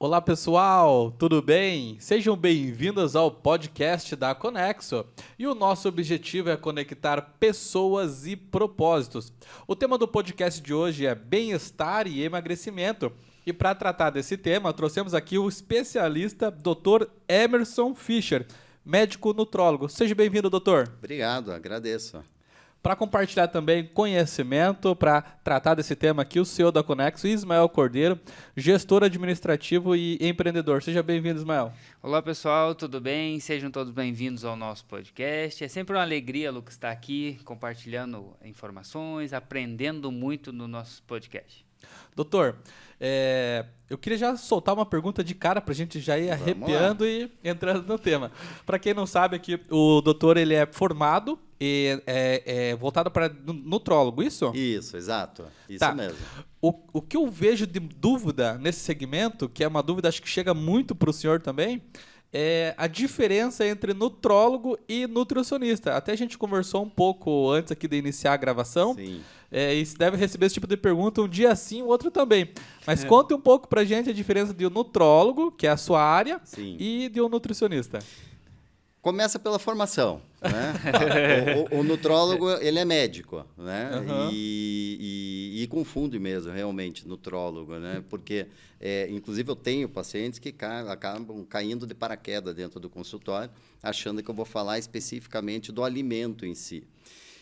Olá pessoal, tudo bem? Sejam bem-vindos ao podcast da Conexo. E o nosso objetivo é conectar pessoas e propósitos. O tema do podcast de hoje é bem-estar e emagrecimento. E para tratar desse tema, trouxemos aqui o especialista Dr. Emerson Fischer, médico nutrólogo. Seja bem-vindo, doutor. Obrigado, agradeço. Para compartilhar também conhecimento, para tratar desse tema aqui, o CEO da Conexo, Ismael Cordeiro, gestor administrativo e empreendedor. Seja bem-vindo, Ismael. Olá, pessoal, tudo bem? Sejam todos bem-vindos ao nosso podcast. É sempre uma alegria, Lucas, estar aqui compartilhando informações, aprendendo muito no nosso podcast. Doutor, eu queria já soltar uma pergunta de cara para a gente já ir arrepiando e entrando no tema. Para quem não sabe aqui, o doutor ele é formado e é voltado para nutrólogo, isso? Isso, exato. Isso Tá. mesmo. O que eu vejo de dúvida nesse segmento, que é uma dúvida acho que chega muito para o senhor também, é a diferença entre nutrólogo e nutricionista. Até a gente conversou um pouco antes aqui de iniciar a gravação. Sim. E você deve receber esse tipo de pergunta um dia sim, o outro também. Mas conte um pouco pra gente a diferença de um nutrólogo, que é a sua área, Sim. e de um nutricionista. Começa pela formação, né? O nutrólogo, ele é médico, né? Uhum. E confunde mesmo, realmente, nutrólogo, né? Porque, inclusive, eu tenho pacientes que acabam caindo de paraquedas dentro do consultório, achando que eu vou falar especificamente do alimento em si.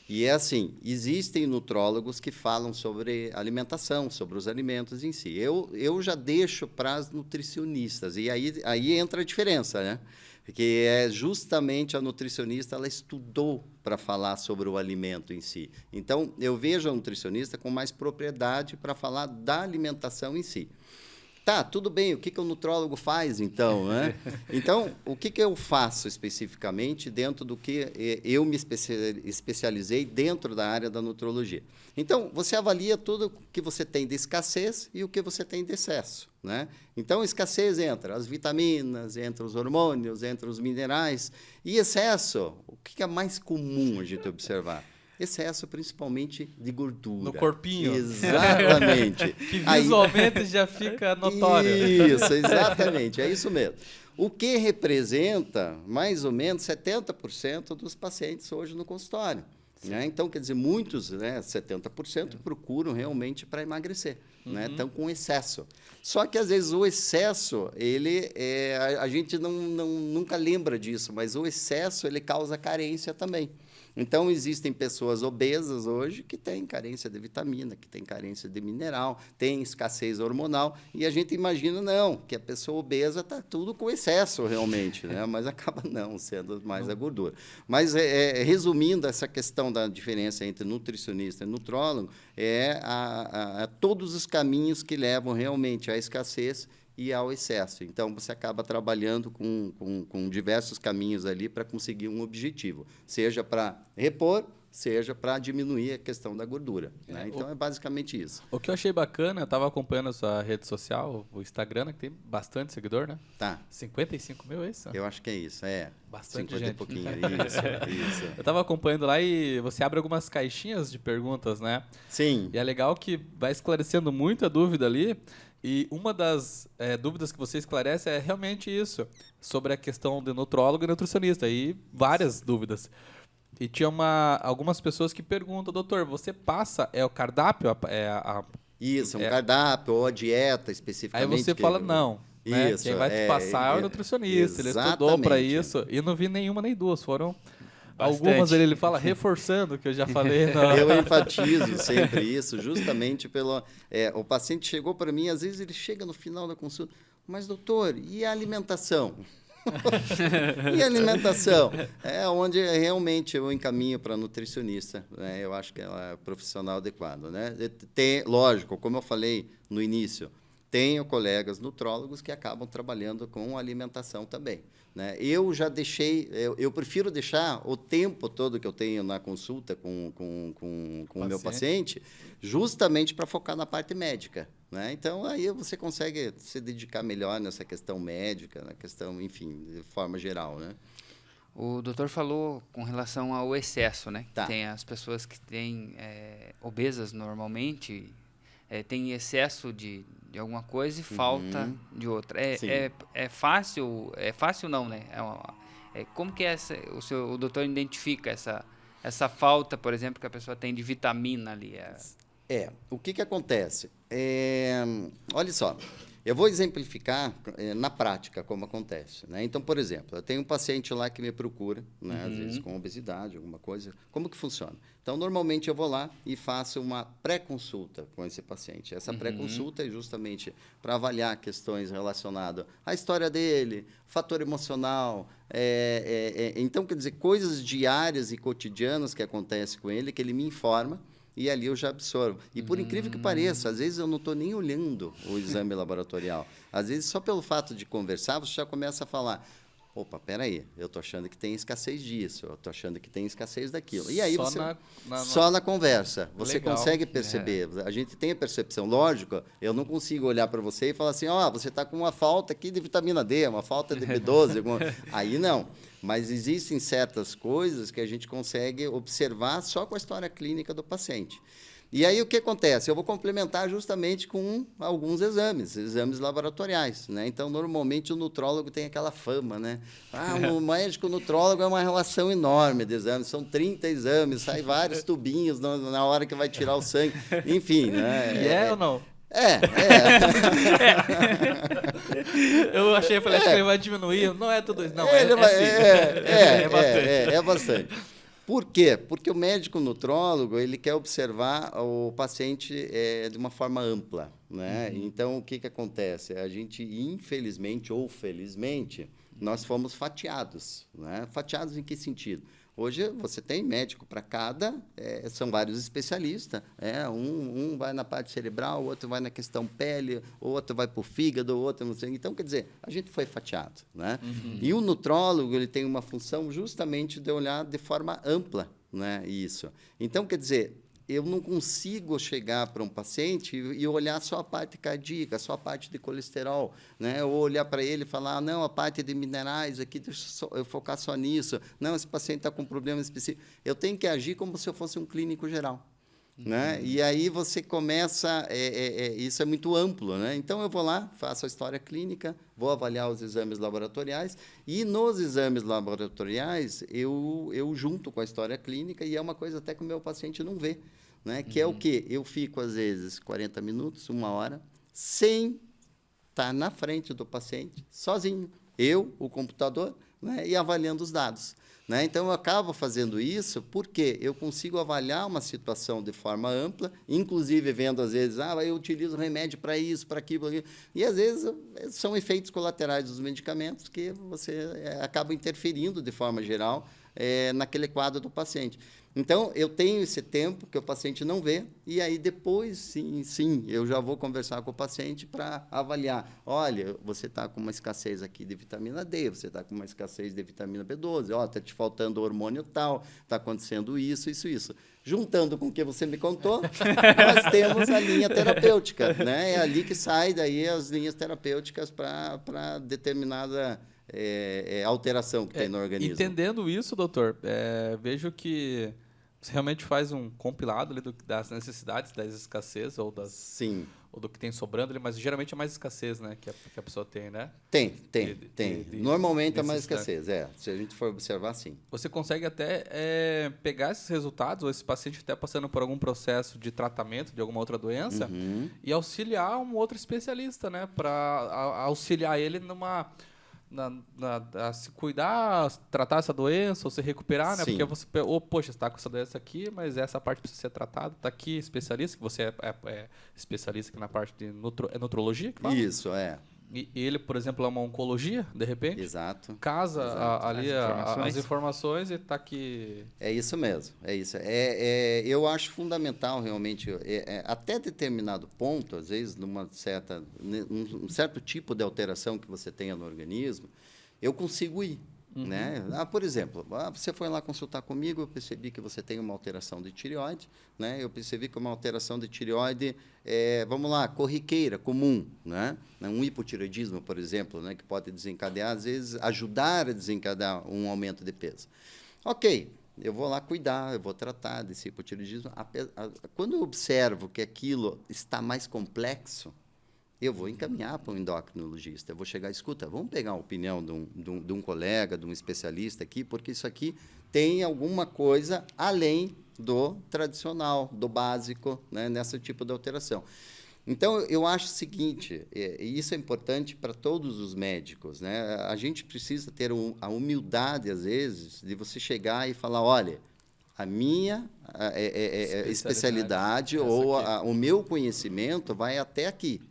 E é assim, existem nutrólogos que falam sobre alimentação, sobre os alimentos em si. Eu já deixo para as nutricionistas, e aí entra a diferença, né? Porque é justamente a nutricionista, ela estudou para falar sobre o alimento em si. Então, eu vejo a nutricionista com mais propriedade para falar da alimentação em si. Tá, tudo bem, o que o nutrólogo faz, então, né? Então, o que eu faço especificamente dentro do que eu me especializei dentro da área da nutrologia? Então, você avalia tudo que você tem de escassez e o que você tem de excesso, né? Então, escassez entra as vitaminas, entra os hormônios, entra os minerais. E excesso, o que é mais comum a gente observar? Excesso, principalmente, de gordura. No corpinho. Exatamente. Que visualmente já fica notório. Isso, exatamente, é isso mesmo. O que representa mais ou menos 70% dos pacientes hoje no consultório. Né? Então, quer dizer, muitos, né, 70%, procuram realmente para emagrecer. Né? Estão com excesso. Só que, às vezes, o excesso, a gente nunca lembra disso, mas o excesso ele causa carência também. Então, existem pessoas obesas hoje que têm carência de vitamina, que têm carência de mineral, têm escassez hormonal, e a gente imagina, não, que a pessoa obesa está tudo com excesso realmente, né? Mas acaba não sendo mais a gordura. Mas, resumindo essa questão da diferença entre nutricionista e nutrólogo, todos os caminhos que levam realmente à escassez e ao excesso. Então, você acaba trabalhando com diversos caminhos ali para conseguir um objetivo, seja para repor, seja para diminuir a questão da gordura. Né? Então, é basicamente isso. O que eu achei bacana, eu estava acompanhando a sua rede social, o Instagram, que tem bastante seguidor, né? Tá. 55 mil, é isso? Eu acho que é isso, Bastante 50 gente. e pouquinho, isso. Eu estava acompanhando lá e você abre algumas caixinhas de perguntas, né? Sim. E é legal que vai esclarecendo muita dúvida ali. E uma das dúvidas que você esclarece é realmente isso, sobre a questão de nutrólogo e nutricionista, e várias dúvidas. E tinha algumas pessoas que perguntam, doutor, você passa, o cardápio? Isso, um cardápio ou a dieta especificamente. Aí você fala, não. Né? Isso, quem vai te passar é o nutricionista, ele estudou para isso. E não vi nenhuma nem duas, foram... Bastante. Algumas ele fala, reforçando o que eu já falei. Eu enfatizo sempre isso, justamente pelo... o paciente chegou para mim, às vezes ele chega no final da consulta, mas doutor, e a alimentação? E a alimentação? É onde realmente eu encaminho para nutricionista, né? Eu acho que ela é o profissional adequado. Né? Lógico, como eu falei no início, tenho colegas nutrólogos que acabam trabalhando com alimentação também. Né? Eu já deixei, eu prefiro deixar o tempo todo que eu tenho na consulta com o meu paciente, justamente para focar na parte médica. Né? Então, aí você consegue se dedicar melhor nessa questão médica, na questão, enfim, de forma geral. Né? O doutor falou com relação ao excesso, né? Tá. Tem as pessoas que têm obesas normalmente, tem excesso de alguma coisa e falta de outra. Sim. É fácil não, né? Como que o doutor identifica essa falta, por exemplo, que a pessoa tem de vitamina ali? O que acontece? Olha só, eu vou exemplificar na prática como acontece, né? Então, por exemplo, eu tenho um paciente lá que me procura, né, às vezes com obesidade, alguma coisa. Como que funciona? Então, normalmente eu vou lá e faço uma pré-consulta com esse paciente. Essa pré-consulta é justamente para avaliar questões relacionadas à história dele, fator emocional. Então, quer dizer, coisas diárias e cotidianas que acontecem com ele, que ele me informa, e ali eu já absorvo. E por incrível que pareça, às vezes eu não estou nem olhando o exame laboratorial. Às vezes, só pelo fato de conversar, você já começa a falar: opa, peraí, eu estou achando que tem escassez disso, eu estou achando que tem escassez daquilo. E aí só na conversa. Você Legal. consegue perceber. A gente tem a percepção. Lógico, eu não consigo olhar para você e falar assim: você está com uma falta aqui de vitamina D, uma falta de B12. Aí não. Mas existem certas coisas que a gente consegue observar só com a história clínica do paciente. E aí o que acontece? Eu vou complementar justamente com alguns exames laboratoriais, né? Então, normalmente o nutrólogo tem aquela fama, né? O médico nutrólogo é uma relação enorme de exames, são 30 exames, sai vários tubinhos na hora que vai tirar o sangue, enfim, né? Ou não? Eu achei, falei, acho que ele vai diminuir. Não é tudo isso, não. É bastante. É bastante. Por quê? Porque o médico nutrólogo, ele quer observar o paciente de uma forma ampla, né? Então, o que acontece? A gente, infelizmente ou felizmente, nós fomos fatiados, né? Fatiados em que sentido? Hoje você tem médico para cada, são vários especialistas. Um vai na parte cerebral, o outro vai na questão pele, o outro vai para o fígado, o outro não sei. Então, quer dizer, a gente foi fatiado, né? E o nutrólogo, ele tem uma função justamente de olhar de forma ampla, né? Isso. Então, quer dizer, eu não consigo chegar para um paciente e olhar só a parte cardíaca, só a parte de colesterol, né? Ou olhar para ele e falar: não, a parte de minerais aqui, deixa eu focar só nisso. Não, esse paciente está com um problema específico. Eu tenho que agir como se eu fosse um clínico geral, né? E aí você começa, isso é muito amplo, né? Então, eu vou lá, faço a história clínica, vou avaliar os exames laboratoriais, e nos exames laboratoriais eu junto com a história clínica, e é uma coisa até que o meu paciente não vê, né? Que é o quê? Eu fico, às vezes, 40 minutos, 1 hora, sem estar na frente do paciente, sozinho, eu, o computador, né? E avaliando os dados, né? Então, eu acabo fazendo isso porque eu consigo avaliar uma situação de forma ampla, inclusive vendo, às vezes, eu utilizo remédio para isso, para aquilo, e, às vezes, são efeitos colaterais dos medicamentos que você acaba interferindo, de forma geral, naquele quadro do paciente. Então, eu tenho esse tempo que o paciente não vê, e aí depois, sim, eu já vou conversar com o paciente para avaliar. Olha, você está com uma escassez aqui de vitamina D, você está com uma escassez de vitamina B12, está te faltando hormônio tal, está acontecendo isso. Juntando com o que você me contou, nós temos a linha terapêutica, né? É ali que sai daí as linhas terapêuticas para determinada alteração que tem no organismo. Entendendo isso, doutor, vejo que você realmente faz um compilado ali das necessidades, das escassez ou do que tem sobrando ali, mas geralmente é mais escassez, né, que a pessoa tem, né? Tem. Normalmente é mais escassez, se a gente for observar, sim. Você consegue até pegar esses resultados, ou esse paciente até passando por algum processo de tratamento de alguma outra doença, e auxiliar um outro especialista, né, para auxiliar ele a se cuidar, tratar essa doença, ou se recuperar, né? Sim. Porque você, poxa, você está com essa doença aqui, mas essa parte precisa ser tratada, está aqui especialista, que você é especialista aqui na parte de nutrologia, que fala? Isso, E ele, por exemplo, é uma oncologia, de repente? Exato. Casa ali as informações e está aqui... É isso mesmo, é isso. Eu acho fundamental, realmente, até determinado ponto, às vezes, um certo tipo de alteração que você tenha no organismo, eu consigo ir. Né? Por exemplo, você foi lá consultar comigo, eu percebi que você tem uma alteração de tireoide, né? Eu percebi que uma alteração de tireoide vamos lá, corriqueira, comum, né? Um hipotireoidismo, por exemplo, né? Que pode desencadear, às vezes, ajudar a desencadear um aumento de peso. Ok, eu vou lá cuidar, eu vou tratar desse hipotireoidismo. Quando eu observo que aquilo está mais complexo, eu vou encaminhar para um endocrinologista. Eu vou chegar, escuta, vamos pegar a opinião de um colega, de um especialista aqui, porque isso aqui tem alguma coisa além do tradicional, do básico, né, nesse tipo de alteração. Então, eu acho o seguinte, e isso é importante para todos os médicos, né? A gente precisa ter a humildade, às vezes, de você chegar e falar, olha, a minha especialidade ou o meu conhecimento vai até aqui.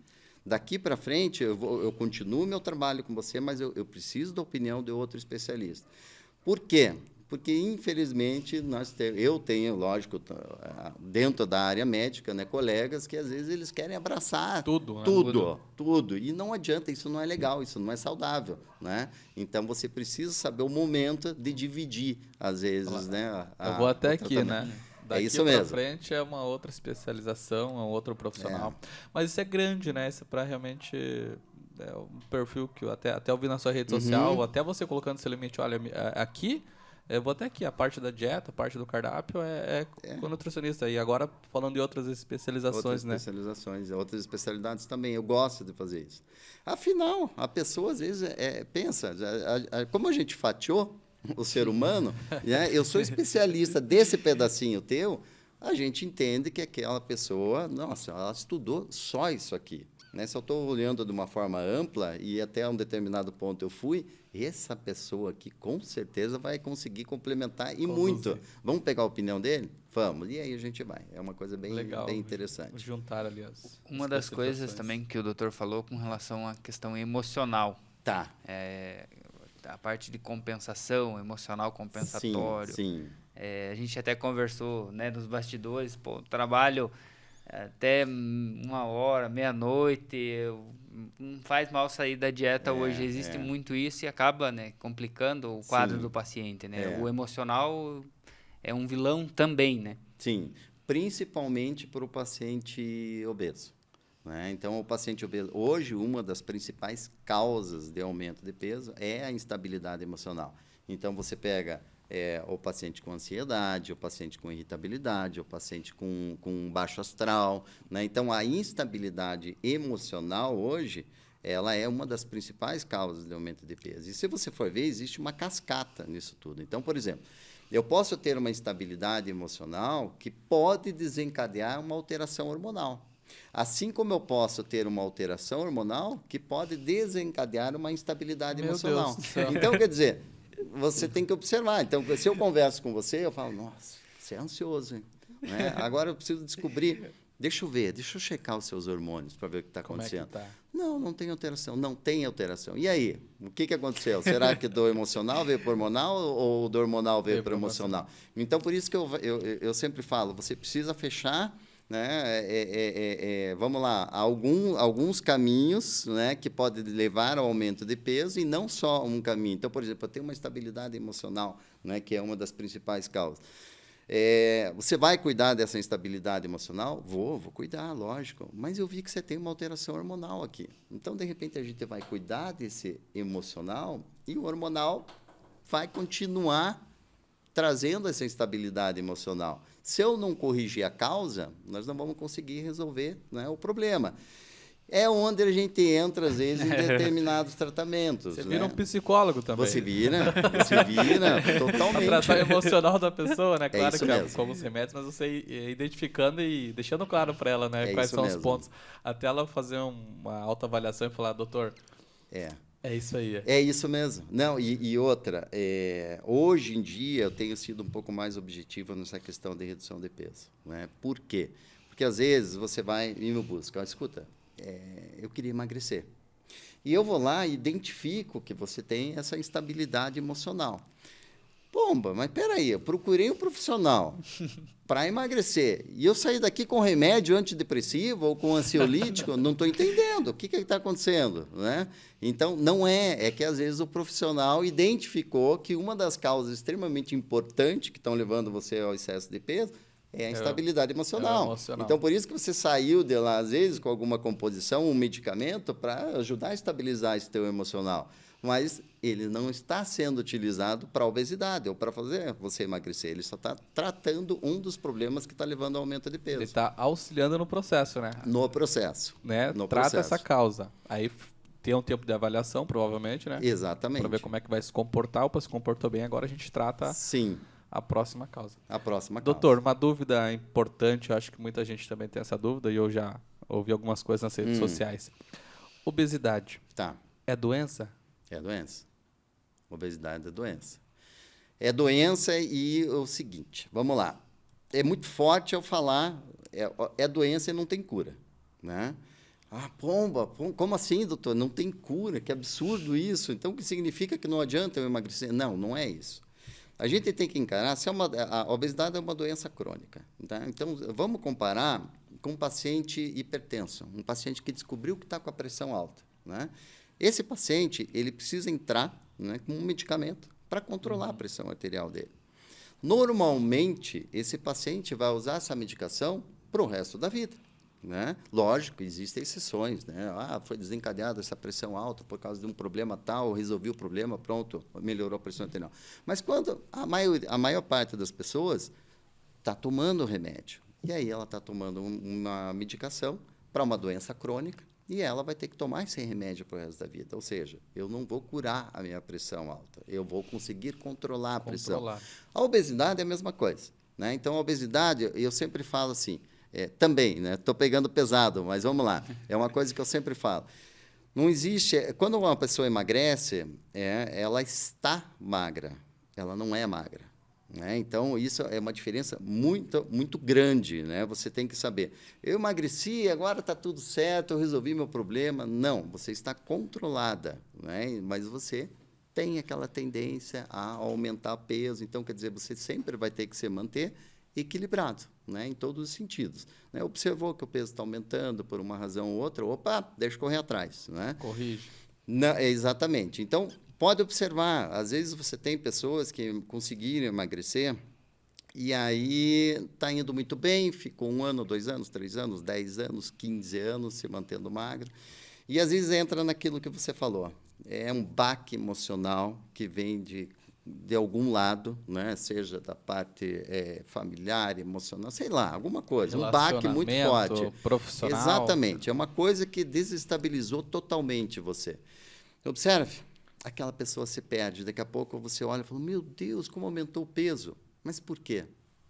Daqui para frente, eu continuo meu trabalho com você, mas eu preciso da opinião de outro especialista. Por quê? Porque, infelizmente, eu tenho, lógico, dentro da área médica, né, colegas que, às vezes, eles querem abraçar tudo, né? Tudo. E não adianta, isso não é legal, isso não é saudável, né? Então, você precisa saber o momento de dividir, às vezes, né? Eu vou até aqui, né? Daqui isso mesmo. Para frente é uma outra especialização, é um outro profissional. Mas isso é grande, né? Isso é para realmente... É um perfil que eu até ouvi na sua rede social, até você colocando esse limite, olha, aqui... Eu vou até aqui, a parte da dieta, a parte do cardápio com o nutricionista. E agora, falando de outras especializações, outras especialidades também. Eu gosto de fazer isso. Afinal, a pessoa, às vezes, pensa, como a gente fatiou o ser humano, né? Eu sou especialista desse pedacinho teu, a gente entende que aquela pessoa, nossa, ela estudou só isso aqui. Né? Se eu estou olhando de uma forma ampla e até um determinado ponto eu fui, essa pessoa aqui com certeza vai conseguir complementar e muito. Vamos pegar a opinião dele? Vamos. E aí a gente vai. É uma coisa bem, legal, bem interessante. Juntar ali as Uma das coisas também que o doutor falou com relação à questão emocional. Tá. A parte de compensação, emocional compensatório. Sim. A gente até conversou, né, nos bastidores, trabalho até 1h, meia-noite, não faz mal sair da dieta hoje. Existe muito isso e acaba, né, complicando o quadro do paciente, né? O emocional é um vilão também, né? Sim, principalmente para o paciente obeso. Né? Então, o paciente obeso, hoje, uma das principais causas de aumento de peso é a instabilidade emocional. Então, você pega o paciente com ansiedade, o paciente com irritabilidade, o paciente com baixo astral. Né? Então, a instabilidade emocional hoje, ela é uma das principais causas de aumento de peso. E se você for ver, existe uma cascata nisso tudo. Então, por exemplo, eu posso ter uma instabilidade emocional que pode desencadear uma alteração hormonal. Assim como eu posso ter uma alteração hormonal que pode desencadear uma instabilidade emocional. Deus do céu. Então, quer dizer, você tem que observar. Então, se eu converso com você, eu falo, nossa, você é ansioso, hein? Né? Agora eu preciso descobrir, deixa eu checar os seus hormônios para ver o que está acontecendo. Como é que tá? Não tem alteração, não tem alteração. E aí, o que aconteceu? Será que do emocional veio para o hormonal ou do hormonal veio para o emocional? Então, por isso que eu sempre falo, você precisa fechar, né, vamos lá, alguns caminhos, né, que podem levar ao aumento de peso e não só um caminho. Então, por exemplo, eu tenho uma estabilidade emocional, né, que é uma das principais causas. Você vai cuidar dessa instabilidade emocional? Vou cuidar, lógico. Mas eu vi que você tem uma alteração hormonal aqui. Então, de repente, a gente vai cuidar desse emocional e o hormonal vai continuar trazendo essa instabilidade emocional. Se eu não corrigir a causa, nós não vamos conseguir resolver, né, o problema. É onde a gente entra, às vezes, em determinados tratamentos. Você vira um psicólogo também. Você vira totalmente. Para tratar o emocional da pessoa, né? Claro isso que mesmo. como os remédios, mas você identificando e deixando claro para ela, né? Quais são os pontos. Até ela fazer uma autoavaliação e falar, doutor, é isso aí. É isso mesmo. Não, e outra, hoje em dia eu tenho sido um pouco mais objetivo nessa questão de redução de peso. Né? Por quê? Porque às vezes você vai e me busca, escuta, eu queria emagrecer. E eu vou lá e identifico que você tem essa instabilidade emocional. Pomba, mas peraí, eu procurei um profissional para emagrecer e eu saí daqui com remédio antidepressivo ou com ansiolítico, não estou entendendo o que está acontecendo, né? Então, não é que às vezes o profissional identificou que uma das causas extremamente importantes que estão levando você ao excesso de peso é a instabilidade emocional. Então, por isso que você saiu de lá, às vezes, com alguma composição, um medicamento para ajudar a estabilizar esse teu emocional. mas ele não está sendo utilizado para obesidade ou para fazer você emagrecer. Ele só está tratando um dos problemas que está levando ao aumento de peso. Ele está auxiliando no processo, né? No processo. Né? No Trata processo. essa causa. Aí tem um tempo de avaliação, provavelmente, né? Exatamente. Para ver como é que vai se comportar. Opa, se comportou bem, agora a gente trata Sim, a próxima causa. a próxima causa. Doutor, uma dúvida importante, eu acho que muita gente também tem essa dúvida, e eu já ouvi algumas coisas nas redes sociais. Obesidade Tá, é doença? é doença. Obesidade é doença. É doença e o seguinte, vamos lá. É muito forte eu falar, é doença e não tem cura, né? Ah, pomba, como assim, doutor? Não tem cura, que absurdo isso. Então, o que significa que não adianta eu emagrecer? Não, não é isso. A gente tem que encarar, se a obesidade é uma doença crônica. Tá? Então, vamos comparar com um paciente hipertenso, um paciente que descobriu que está com a pressão alta. Né? Esse paciente, ele precisa entrar, né, com um medicamento para controlar a pressão arterial dele. Normalmente, esse paciente vai usar essa medicação para o resto da vida. Né? Lógico, existem exceções. Né? Ah, foi desencadeada essa pressão alta por causa de um problema tal, resolvi o problema, pronto, melhorou a pressão arterial. Mas quando a maior parte das pessoas está tomando remédio, e aí ela está tomando uma medicação para uma doença crônica, e ela vai ter que tomar esse remédio para o resto da vida. Ou seja, eu não vou curar a minha pressão alta, eu vou conseguir controlar a pressão. A obesidade é a mesma coisa. Né? Então, a obesidade, eu sempre falo assim, também, né? Estou pegando pesado, mas vamos lá. É uma coisa que eu sempre falo. Não existe... Quando uma pessoa emagrece, ela está magra, ela não é magra. Né? Então, isso é uma diferença muito, muito grande. Né? Você tem que saber. Eu emagreci, agora está tudo certo, eu resolvi meu problema. Não, você está controlada, né? Mas você tem aquela tendência a aumentar peso. Então, quer dizer, você sempre vai ter que se manter equilibrado, né? Em todos os sentidos. Né? Observou que o peso está aumentando por uma razão ou outra, opa, deixa eu correr atrás. Né? Corrige. Não, exatamente. Então, pode observar, às vezes você tem pessoas que conseguiram emagrecer e aí está indo muito bem, ficou 1 ano, 2 anos, 3 anos, 10 anos, 15 anos se mantendo magro. E às vezes entra naquilo que você falou. É um baque emocional que vem de algum lado, né? Seja da parte familiar, emocional, sei lá, alguma coisa. Um baque muito forte. Profissional. Exatamente. É uma coisa que desestabilizou totalmente você. Observe, aquela pessoa se perde. Daqui a pouco você olha e fala, meu Deus, como aumentou o peso. Mas por quê?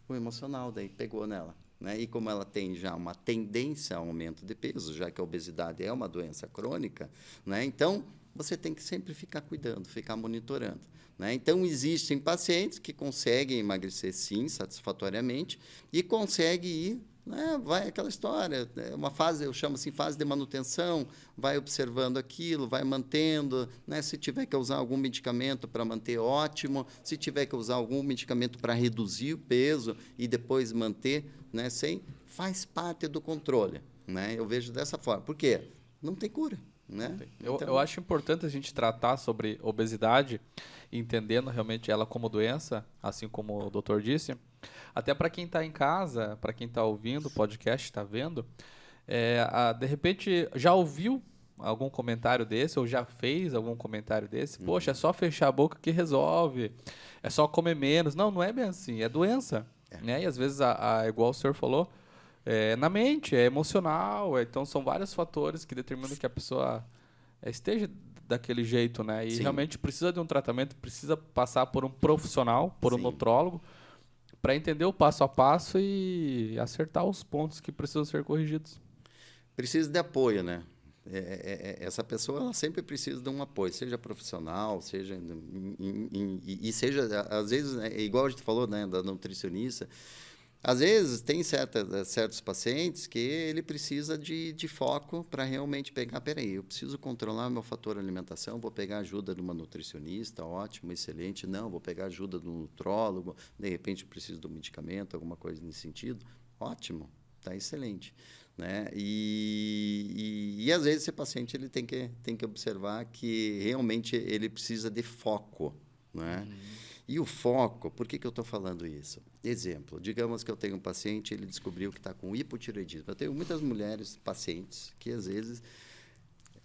O emocional daí pegou nela. Né? E como ela tem já uma tendência ao aumento de peso, já que a obesidade é uma doença crônica, né? Então, você tem que sempre ficar cuidando, ficar monitorando. Né? Então, existem pacientes que conseguem emagrecer, sim, satisfatoriamente, e conseguem ir, né? Vai aquela história, é uma fase, eu chamo assim, fase de manutenção, vai observando aquilo, vai mantendo, né? Se tiver que usar algum medicamento para manter, ótimo, se tiver que usar algum medicamento para reduzir o peso e depois manter, né? Faz parte do controle. Né? Eu vejo dessa forma. Por quê? Não tem cura. Né? Eu acho importante a gente tratar sobre obesidade, entendendo realmente ela como doença, assim como o doutor disse, até para quem está em casa, para quem está ouvindo o podcast, está vendo, de repente já ouviu algum comentário desse ou já fez algum comentário desse, poxa, é só fechar a boca que resolve, é só comer menos. Não, não é bem assim, é doença. Né? E às vezes, igual o senhor falou, na mente, é emocional, então são vários fatores que determinam que a pessoa esteja daquele jeito, né? E Sim. realmente precisa de um tratamento, precisa passar por um profissional, por um Sim. nutrólogo, para entender o passo a passo e acertar os pontos que precisam ser corrigidos. Precisa de apoio, né? Essa pessoa ela sempre precisa de um apoio, seja profissional, seja e seja, às vezes, igual a gente falou, né, da nutricionista. Às vezes, tem certos pacientes que ele precisa de foco para realmente pegar, peraí, eu preciso controlar meu fator alimentação, vou pegar ajuda de uma nutricionista, ótimo, excelente. Não, vou pegar ajuda de um nutrólogo, de repente eu preciso de um medicamento, alguma coisa nesse sentido. Ótimo, está excelente. Né? E às vezes, esse paciente ele tem que observar que realmente ele precisa de foco. Né? E o foco, por que eu estou falando isso? Exemplo, digamos que eu tenho um paciente, ele descobriu que está com hipotireoidismo. Eu tenho muitas mulheres, pacientes, que às vezes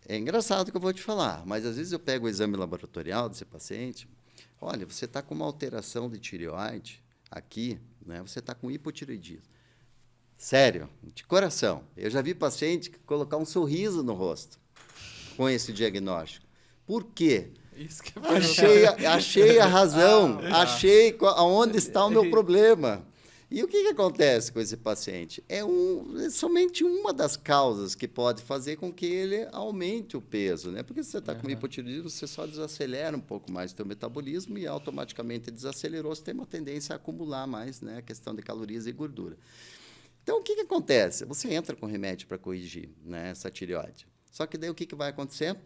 É engraçado o que eu vou te falar, mas às vezes eu pego o exame laboratorial desse paciente, olha, você está com uma alteração de tireoide aqui, né? Você está com hipotireoidismo. Sério, de coração. Eu já vi paciente colocar um sorriso no rosto com esse diagnóstico. Por quê? Isso que Achei a razão, achei aonde está o meu problema. E o que acontece com esse paciente? É somente uma das causas que pode fazer com que ele aumente o peso, né? Porque se você está com hipotireoidismo, você só desacelera um pouco mais o seu metabolismo e automaticamente desacelerou, você tem uma tendência a acumular mais, né? A questão de calorias e gordura. Então, o que acontece? Você entra com remédio para corrigir, né, essa tireoide. Só que daí o que vai acontecer?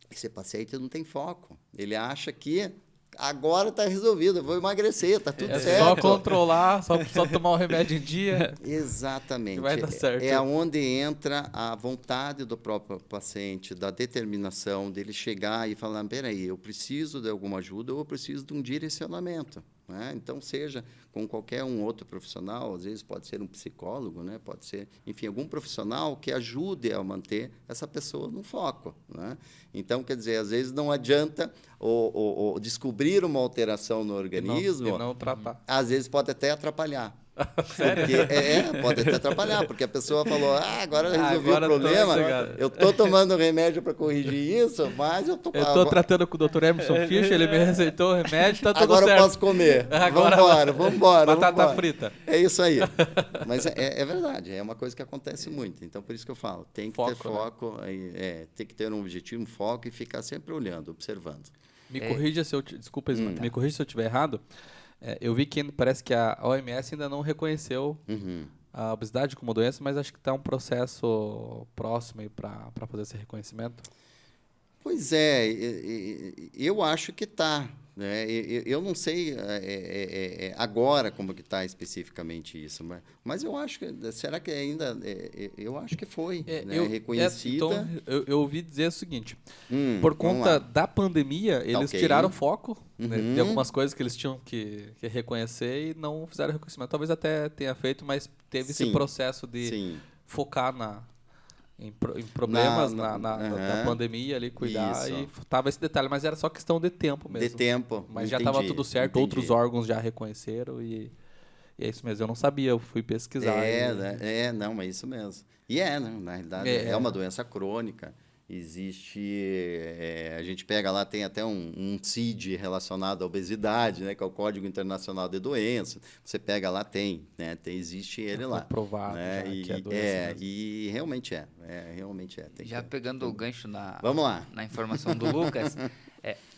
Esse paciente não tem foco. Ele acha que agora está resolvido, eu vou emagrecer, está tudo certo. É só controlar, só tomar o remédio em dia. Exatamente. Vai dar certo. É onde entra a vontade do próprio paciente, da determinação dele chegar e falar, peraí, eu preciso de alguma ajuda ou eu preciso de um direcionamento. Né? Então, seja com qualquer um outro profissional, às vezes pode ser um psicólogo, né? Pode ser, enfim, algum profissional que ajude a manter essa pessoa no foco. Né? Então, quer dizer, às vezes não adianta o descobrir uma alteração no organismo, e não tratar. Às vezes pode até atrapalhar. Sério? Pode até atrapalhar, porque a pessoa falou, agora eu resolvi o problema, eu estou tomando remédio para corrigir isso, mas eu estou tratando com o Dr. Emerson Fischer, ele me receitou o remédio, está tudo agora certo. Eu posso comer, vamos embora. Batata frita. É isso aí. Mas é verdade, é uma coisa que acontece muito, então por isso que eu falo, tem que ter foco, né? Tem que ter um objetivo, um foco e ficar sempre olhando, observando. Me corrija se eu estiver errado. Eu vi que parece que a OMS ainda não reconheceu a obesidade como doença, mas acho que está um processo próximo para fazer esse reconhecimento. Pois é, eu acho que está. Né? Eu não sei agora como que está especificamente isso, mas eu acho que será que ainda eu acho que foi reconhecida. Então eu ouvi dizer o seguinte: por conta da pandemia eles tiraram foco de algumas coisas que eles tinham que reconhecer e não fizeram reconhecimento. Talvez até tenha feito, mas teve esse processo de focar em problemas na pandemia ali, cuidar, e tava esse detalhe, mas era só questão de tempo mesmo. De tempo. Mas já estava tudo certo, outros órgãos já reconheceram e é isso mesmo. Eu não sabia, eu fui pesquisar. Não, mas é isso mesmo. E né, na realidade, é uma doença crônica. Existe, a gente pega lá, tem até um CID relacionado à obesidade, né, que é o Código Internacional de Doenças. Você pega lá, existe ele lá. Provado, né? Que é doença e realmente realmente é. Já pegando o gancho na informação do Lucas,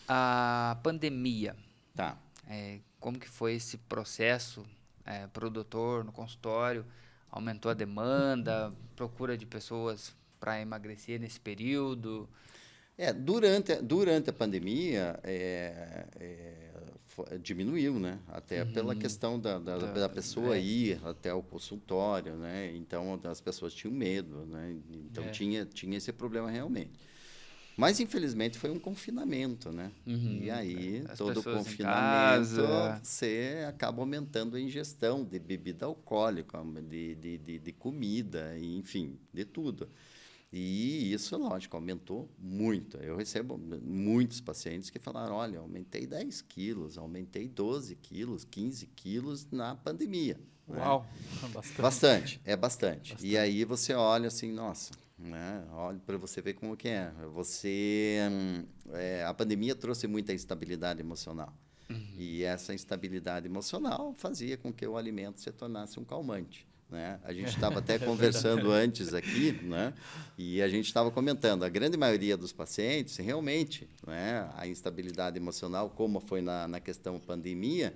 a pandemia, como que foi esse processo para o doutor no consultório? Aumentou a demanda, procura de pessoas para emagrecer nesse período? Durante a pandemia, diminuiu, né? Até pela questão da pessoa ir até o consultório, né? Então, as pessoas tinham medo, né? Então, tinha esse problema realmente. Mas, infelizmente, foi um confinamento, né? E aí, todo confinamento, você acaba aumentando a ingestão de bebida alcoólica, de comida, enfim, de tudo. E isso, lógico, aumentou muito. Eu recebo muitos pacientes que falaram, olha, aumentei 10 quilos, aumentei 12 quilos, 15 quilos na pandemia. Uau! Bastante. Bastante. E aí você olha assim, nossa, né? Olha para você ver como que é. A pandemia trouxe muita instabilidade emocional. E essa instabilidade emocional fazia com que o alimento se tornasse um calmante. Né? A gente estava até conversando antes aqui, né? E a gente estava comentando, a grande maioria dos pacientes, realmente, né? A instabilidade emocional, como foi na questão pandemia,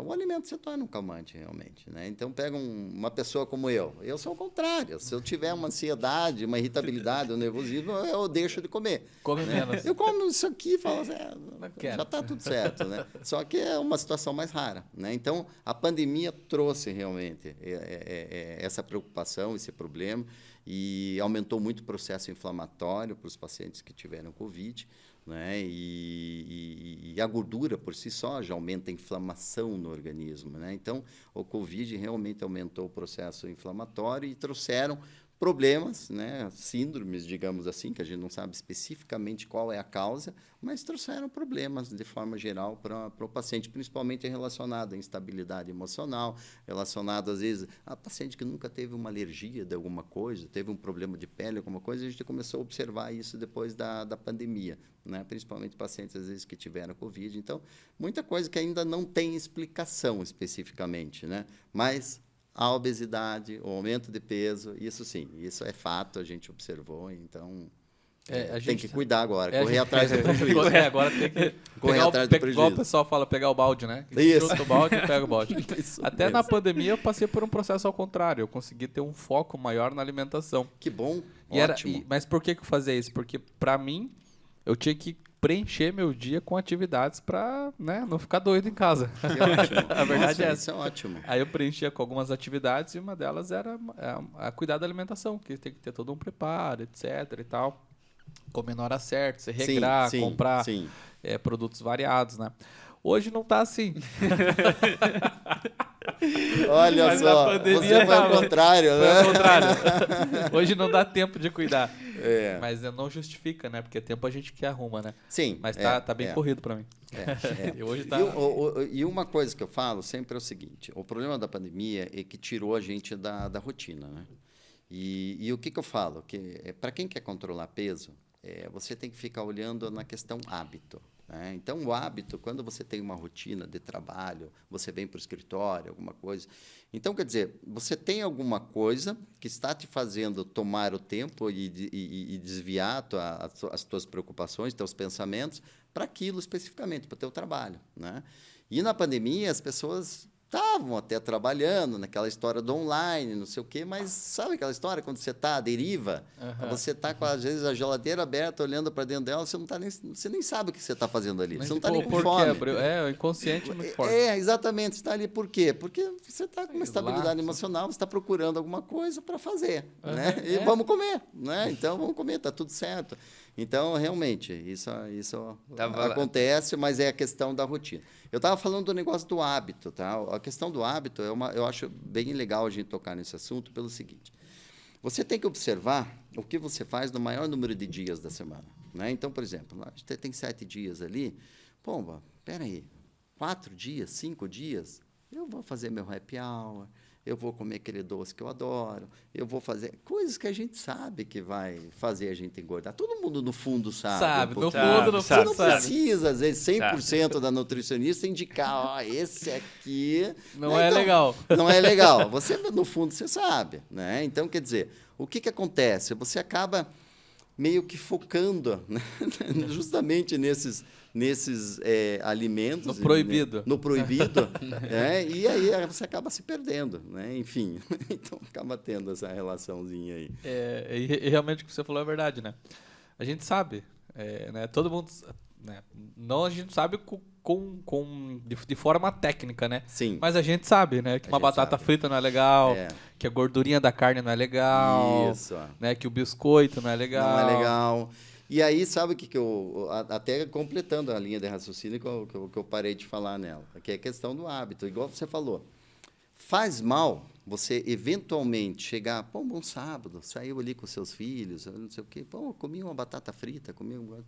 o alimento se torna um calmante, realmente. Né? Então, pega uma pessoa como eu sou o contrário. Se eu tiver uma ansiedade, uma irritabilidade, um nervosismo, eu deixo de comer. Come né? menos. Eu como isso aqui e falo assim, já está tudo certo. Né? Só que é uma situação mais rara. Né? Então, a pandemia trouxe realmente essa preocupação, esse problema, e aumentou muito o processo inflamatório para os pacientes que tiveram Covid. Né? E a gordura, por si só, já aumenta a inflamação no organismo. Né? Então, o Covid realmente aumentou o processo inflamatório e trouxeram problemas, né, síndromes, digamos assim, que a gente não sabe especificamente qual é a causa, mas trouxeram problemas de forma geral para o paciente, principalmente relacionado à instabilidade emocional, relacionado às vezes a paciente que nunca teve uma alergia de alguma coisa, teve um problema de pele, alguma coisa, a gente começou a observar isso depois da pandemia, né, principalmente pacientes às vezes que tiveram Covid. Então, muita coisa que ainda não tem explicação especificamente, né, mas a obesidade, o aumento de peso, isso sim, isso é fato, a gente observou, então tem que cuidar agora, correr atrás do prejuízo. Agora tem que correr atrás do prejuízo. Igual o pessoal fala, pegar o balde, né? Isso. Chuta o balde e pega o balde. Até mesmo. na pandemia eu passei por um processo ao contrário, eu consegui ter um foco maior na alimentação. Que bom, ótimo. ótimo. Mas por que eu fazia isso? Porque para mim, eu tinha que preencher meu dia com atividades para, né, não ficar doido em casa. Que ótimo. A verdade é essa. Isso é ótimo. Aí eu preenchia com algumas atividades e uma delas era a cuidar da alimentação, que tem que ter todo um preparo, etc e tal. Comer na hora certa, se regrar, comprar produtos variados, né? Hoje não tá assim. Olha Mas só, você foi ao contrário, né? Foi ao contrário. Hoje não dá tempo de cuidar. É. Mas não justifica, né? Porque tempo a gente que arruma, né? Sim. Mas tá bem corrido para mim. E hoje tá... E uma coisa que eu falo sempre é o seguinte, o problema da pandemia é que tirou a gente da rotina, né? E o que eu falo? Que para quem quer controlar peso, você tem que ficar olhando na questão hábito. Né? Então, o hábito, quando você tem uma rotina de trabalho, você vem para o escritório, alguma coisa. Então, quer dizer, você tem alguma coisa que está te fazendo tomar o tempo e desviar as tuas preocupações, teus pensamentos, para aquilo especificamente, para o teu trabalho. Né? E na pandemia, as pessoas estavam até trabalhando naquela história do online, não sei o quê, mas sabe aquela história quando você está à deriva? Você está com, às vezes, a geladeira aberta, olhando para dentro dela, você nem sabe o que você está fazendo ali. Mas você não está nem com fome. O inconsciente é muito forte. Exatamente. Você está ali por quê? Porque você está com uma estabilidade emocional, você está procurando alguma coisa para fazer. Né? E vamos comer. Né? Então, vamos comer, está tudo certo. Então, realmente, isso acontece, mas é a questão da rotina. Eu estava falando do negócio do hábito. Tá? A questão do hábito, eu acho bem legal a gente tocar nesse assunto pelo seguinte. Você tem que observar o que você faz no maior número de dias da semana. Né? Então, por exemplo, a gente tem 7 dias ali. Pô, espera aí, 4 dias, 5 dias, eu vou fazer meu happy hour, eu vou comer aquele doce que eu adoro, eu vou fazer coisas que a gente sabe que vai fazer a gente engordar. Todo mundo, no fundo, sabe. No fundo, você não precisa, às vezes, 100% da nutricionista indicar, esse aqui... Não é legal. Não é legal. Você, no fundo, você sabe. Né? Então, quer dizer, o que acontece? Você acaba meio que focando, né? Justamente nesses alimentos. No proibido. No proibido. E aí você acaba se perdendo. Né? Enfim, então acaba tendo essa relaçãozinha aí. E realmente o que você falou é verdade, né? A gente sabe, né? Todo mundo... Né? Não, a gente sabe de forma técnica, né? Sim. Mas a gente sabe, né? Que uma batata frita não é legal, que a gordurinha da carne não é legal, isso, né? Que o biscoito não é legal. Não é legal. E aí, sabe o que eu... Até completando a linha de raciocínio que eu parei de falar nela, que é a questão do hábito. Igual você falou, faz mal você eventualmente chegar, pô, um bom sábado, saiu ali com seus filhos, não sei o quê, pô, comi uma batata frita,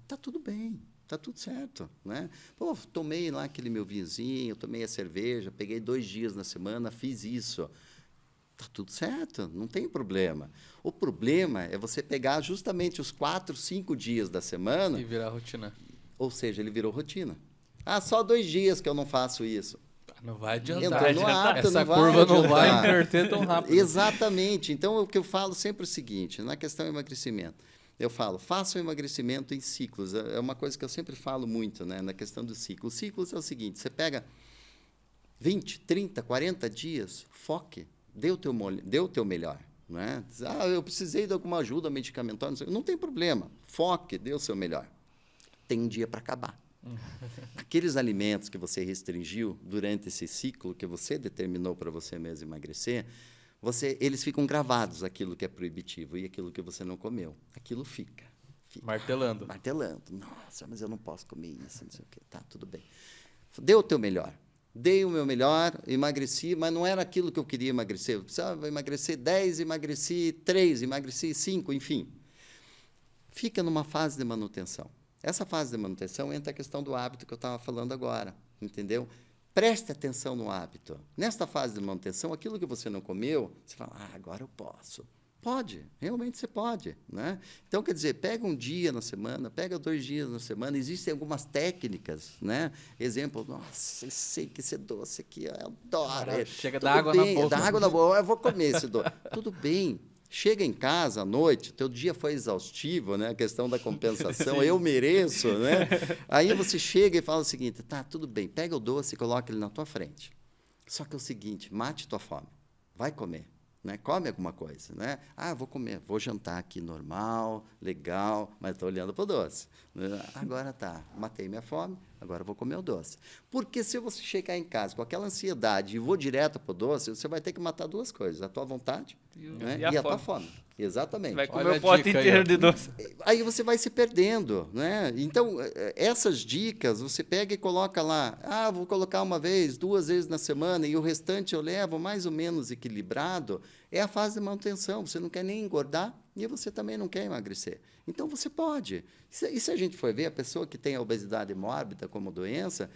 tá tudo bem. Tá tudo certo, né? Pô, tomei lá aquele meu vinhozinho, tomei a cerveja, peguei 2 dias na semana, fiz isso. Tá tudo certo, não tem problema. O problema é você pegar justamente os 4, 5 dias da semana... E virar rotina. Ou seja, ele virou rotina. Só 2 dias que eu não faço isso. Não vai adiantar. Entrou no hábito, essa não curva vai não vai inverter tão rápido. Exatamente. Então, o que eu falo sempre é o seguinte, na questão do emagrecimento. Eu falo, faça o emagrecimento em ciclos. É uma coisa que eu sempre falo muito, né, na questão do ciclo. Os ciclos é o seguinte, você pega 20, 30, 40 dias, foque, dê o teu melhor. Né? Eu precisei de alguma ajuda medicamentosa, não tem problema, foque, dê o seu melhor. Tem um dia para acabar. Aqueles alimentos que você restringiu durante esse ciclo que você determinou para você mesmo emagrecer, eles ficam gravados, aquilo que é proibitivo e aquilo que você não comeu. Aquilo fica. Martelando. Nossa, mas eu não posso comer isso, não sei o quê. Tá, tudo bem. Dê o teu melhor. Dei o meu melhor, emagreci, mas não era aquilo que eu queria emagrecer. Eu precisava emagrecer 10, emagreci 3, emagreci 5, enfim. Fica numa fase de manutenção. Essa fase de manutenção entra a questão do hábito que eu estava falando agora, entendeu? Preste atenção no hábito. Nesta fase de manutenção, aquilo que você não comeu, você fala, agora eu posso. Pode, realmente você pode, né? Então, quer dizer, pega um dia na semana, pega 2 dias na semana, existem algumas técnicas, né? Exemplo, nossa, eu sei que esse doce aqui, eu adoro. Chega da água na boca. Dá água na boca, eu vou comer esse doce. Tudo bem. Chega em casa à noite, teu dia foi exaustivo, né? A questão da compensação, eu mereço, né? Aí você chega e fala o seguinte, tá, tudo bem, pega o doce e coloca ele na tua frente. Só que é o seguinte, mate tua fome, vai comer. Né? Come alguma coisa, né? Vou comer, vou jantar aqui normal, legal, mas estou olhando para o doce. Agora tá, matei minha fome, agora vou comer o doce. Porque se você chegar em casa com aquela ansiedade e vou direto para o doce, você vai ter que matar 2 coisas, a tua vontade e a tua fome. Exatamente. Vai comer o pote inteiro de doce. Aí você vai se perdendo, né? Então, essas dicas, você pega e coloca lá, vou colocar 1 vez, 2 vezes na semana, e o restante eu levo mais ou menos equilibrado, é a fase de manutenção. Você não quer nem engordar e você também não quer emagrecer. Então, você pode. E se a gente for ver, a pessoa que tem a obesidade mórbida como doença,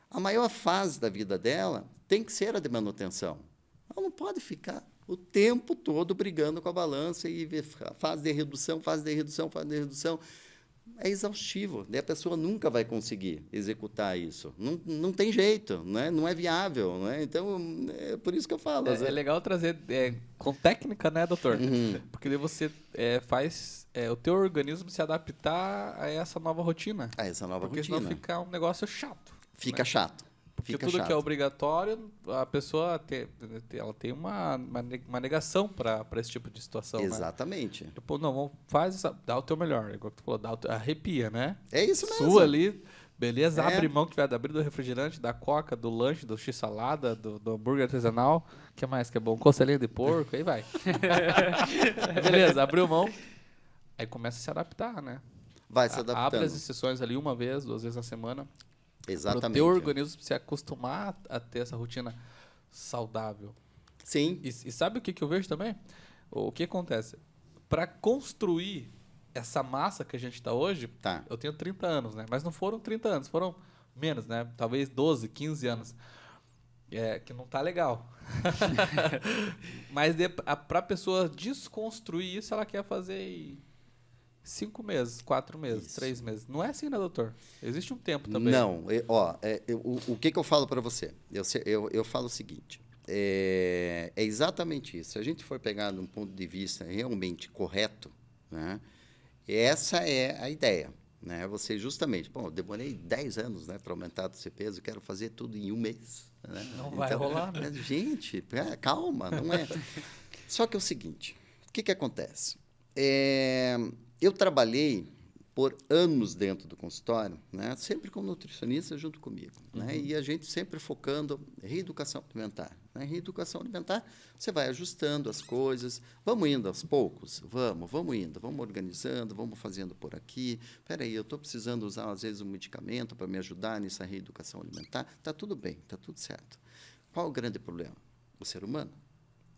a maior fase da vida dela tem que ser a de manutenção. Ela não pode ficar o tempo todo brigando com a balança e ver fase de redução, fase de redução, fase de redução. É exaustivo, né? A pessoa nunca vai conseguir executar isso. Não tem jeito, né? Não é viável. Né? Então, é por isso que eu falo. É legal trazer com técnica, né, doutor? Uhum. Porque daí você faz o teu organismo se adaptar a essa nova rotina. A essa nova porque rotina. Porque senão fica um negócio chato. Fica chato. Porque fica tudo chato. que é obrigatório, a pessoa ela tem uma negação para esse tipo de situação. Exatamente. Né? Tipo, não, dá o teu melhor. Igual tu falou, arrepia, né? É isso mesmo. Sua ali, beleza, abre mão que tiver da abrir do refrigerante, da coca, do lanche, do x-salada, do hambúrguer artesanal. O que mais que é bom? Costelinha de porco, aí vai. Beleza, abriu mão. Aí começa a se adaptar, né? Vai se adaptando. Abre as exceções ali 1 vez, 2 vezes na semana. Exatamente. Para o teu organismo se acostumar a ter essa rotina saudável. Sim. E sabe o que eu vejo também? O que acontece? Para construir essa massa que a gente está hoje, eu tenho 30 anos, né? Mas não foram 30 anos, foram menos, né? Talvez 12, 15 anos. Que não tá legal. Mas para a pessoa desconstruir isso, ela quer fazer em 5 meses, 4 meses, Isso. 3 meses. Não é assim, né, doutor? Existe um tempo também. Não. O que eu falo para você? Eu falo o seguinte. É exatamente isso. Se a gente for pegar num ponto de vista realmente correto, né, essa é a ideia. Né? Você justamente, eu demorei 10 anos, né, para aumentar esse peso, quero fazer tudo em 1 mês. Né? Não vai rolar, né? Gente, calma, não é. Só que é o seguinte, o que acontece? Eu trabalhei por anos dentro do consultório, né, sempre com nutricionista junto comigo, né, e a gente sempre focando em reeducação alimentar. Né, reeducação alimentar, você vai ajustando as coisas, vamos indo aos poucos, vamos indo, vamos organizando, vamos fazendo por aqui. Espera aí, eu estou precisando usar, às vezes, um medicamento para me ajudar nessa reeducação alimentar. Está tudo bem, está tudo certo. Qual o grande problema? O ser humano.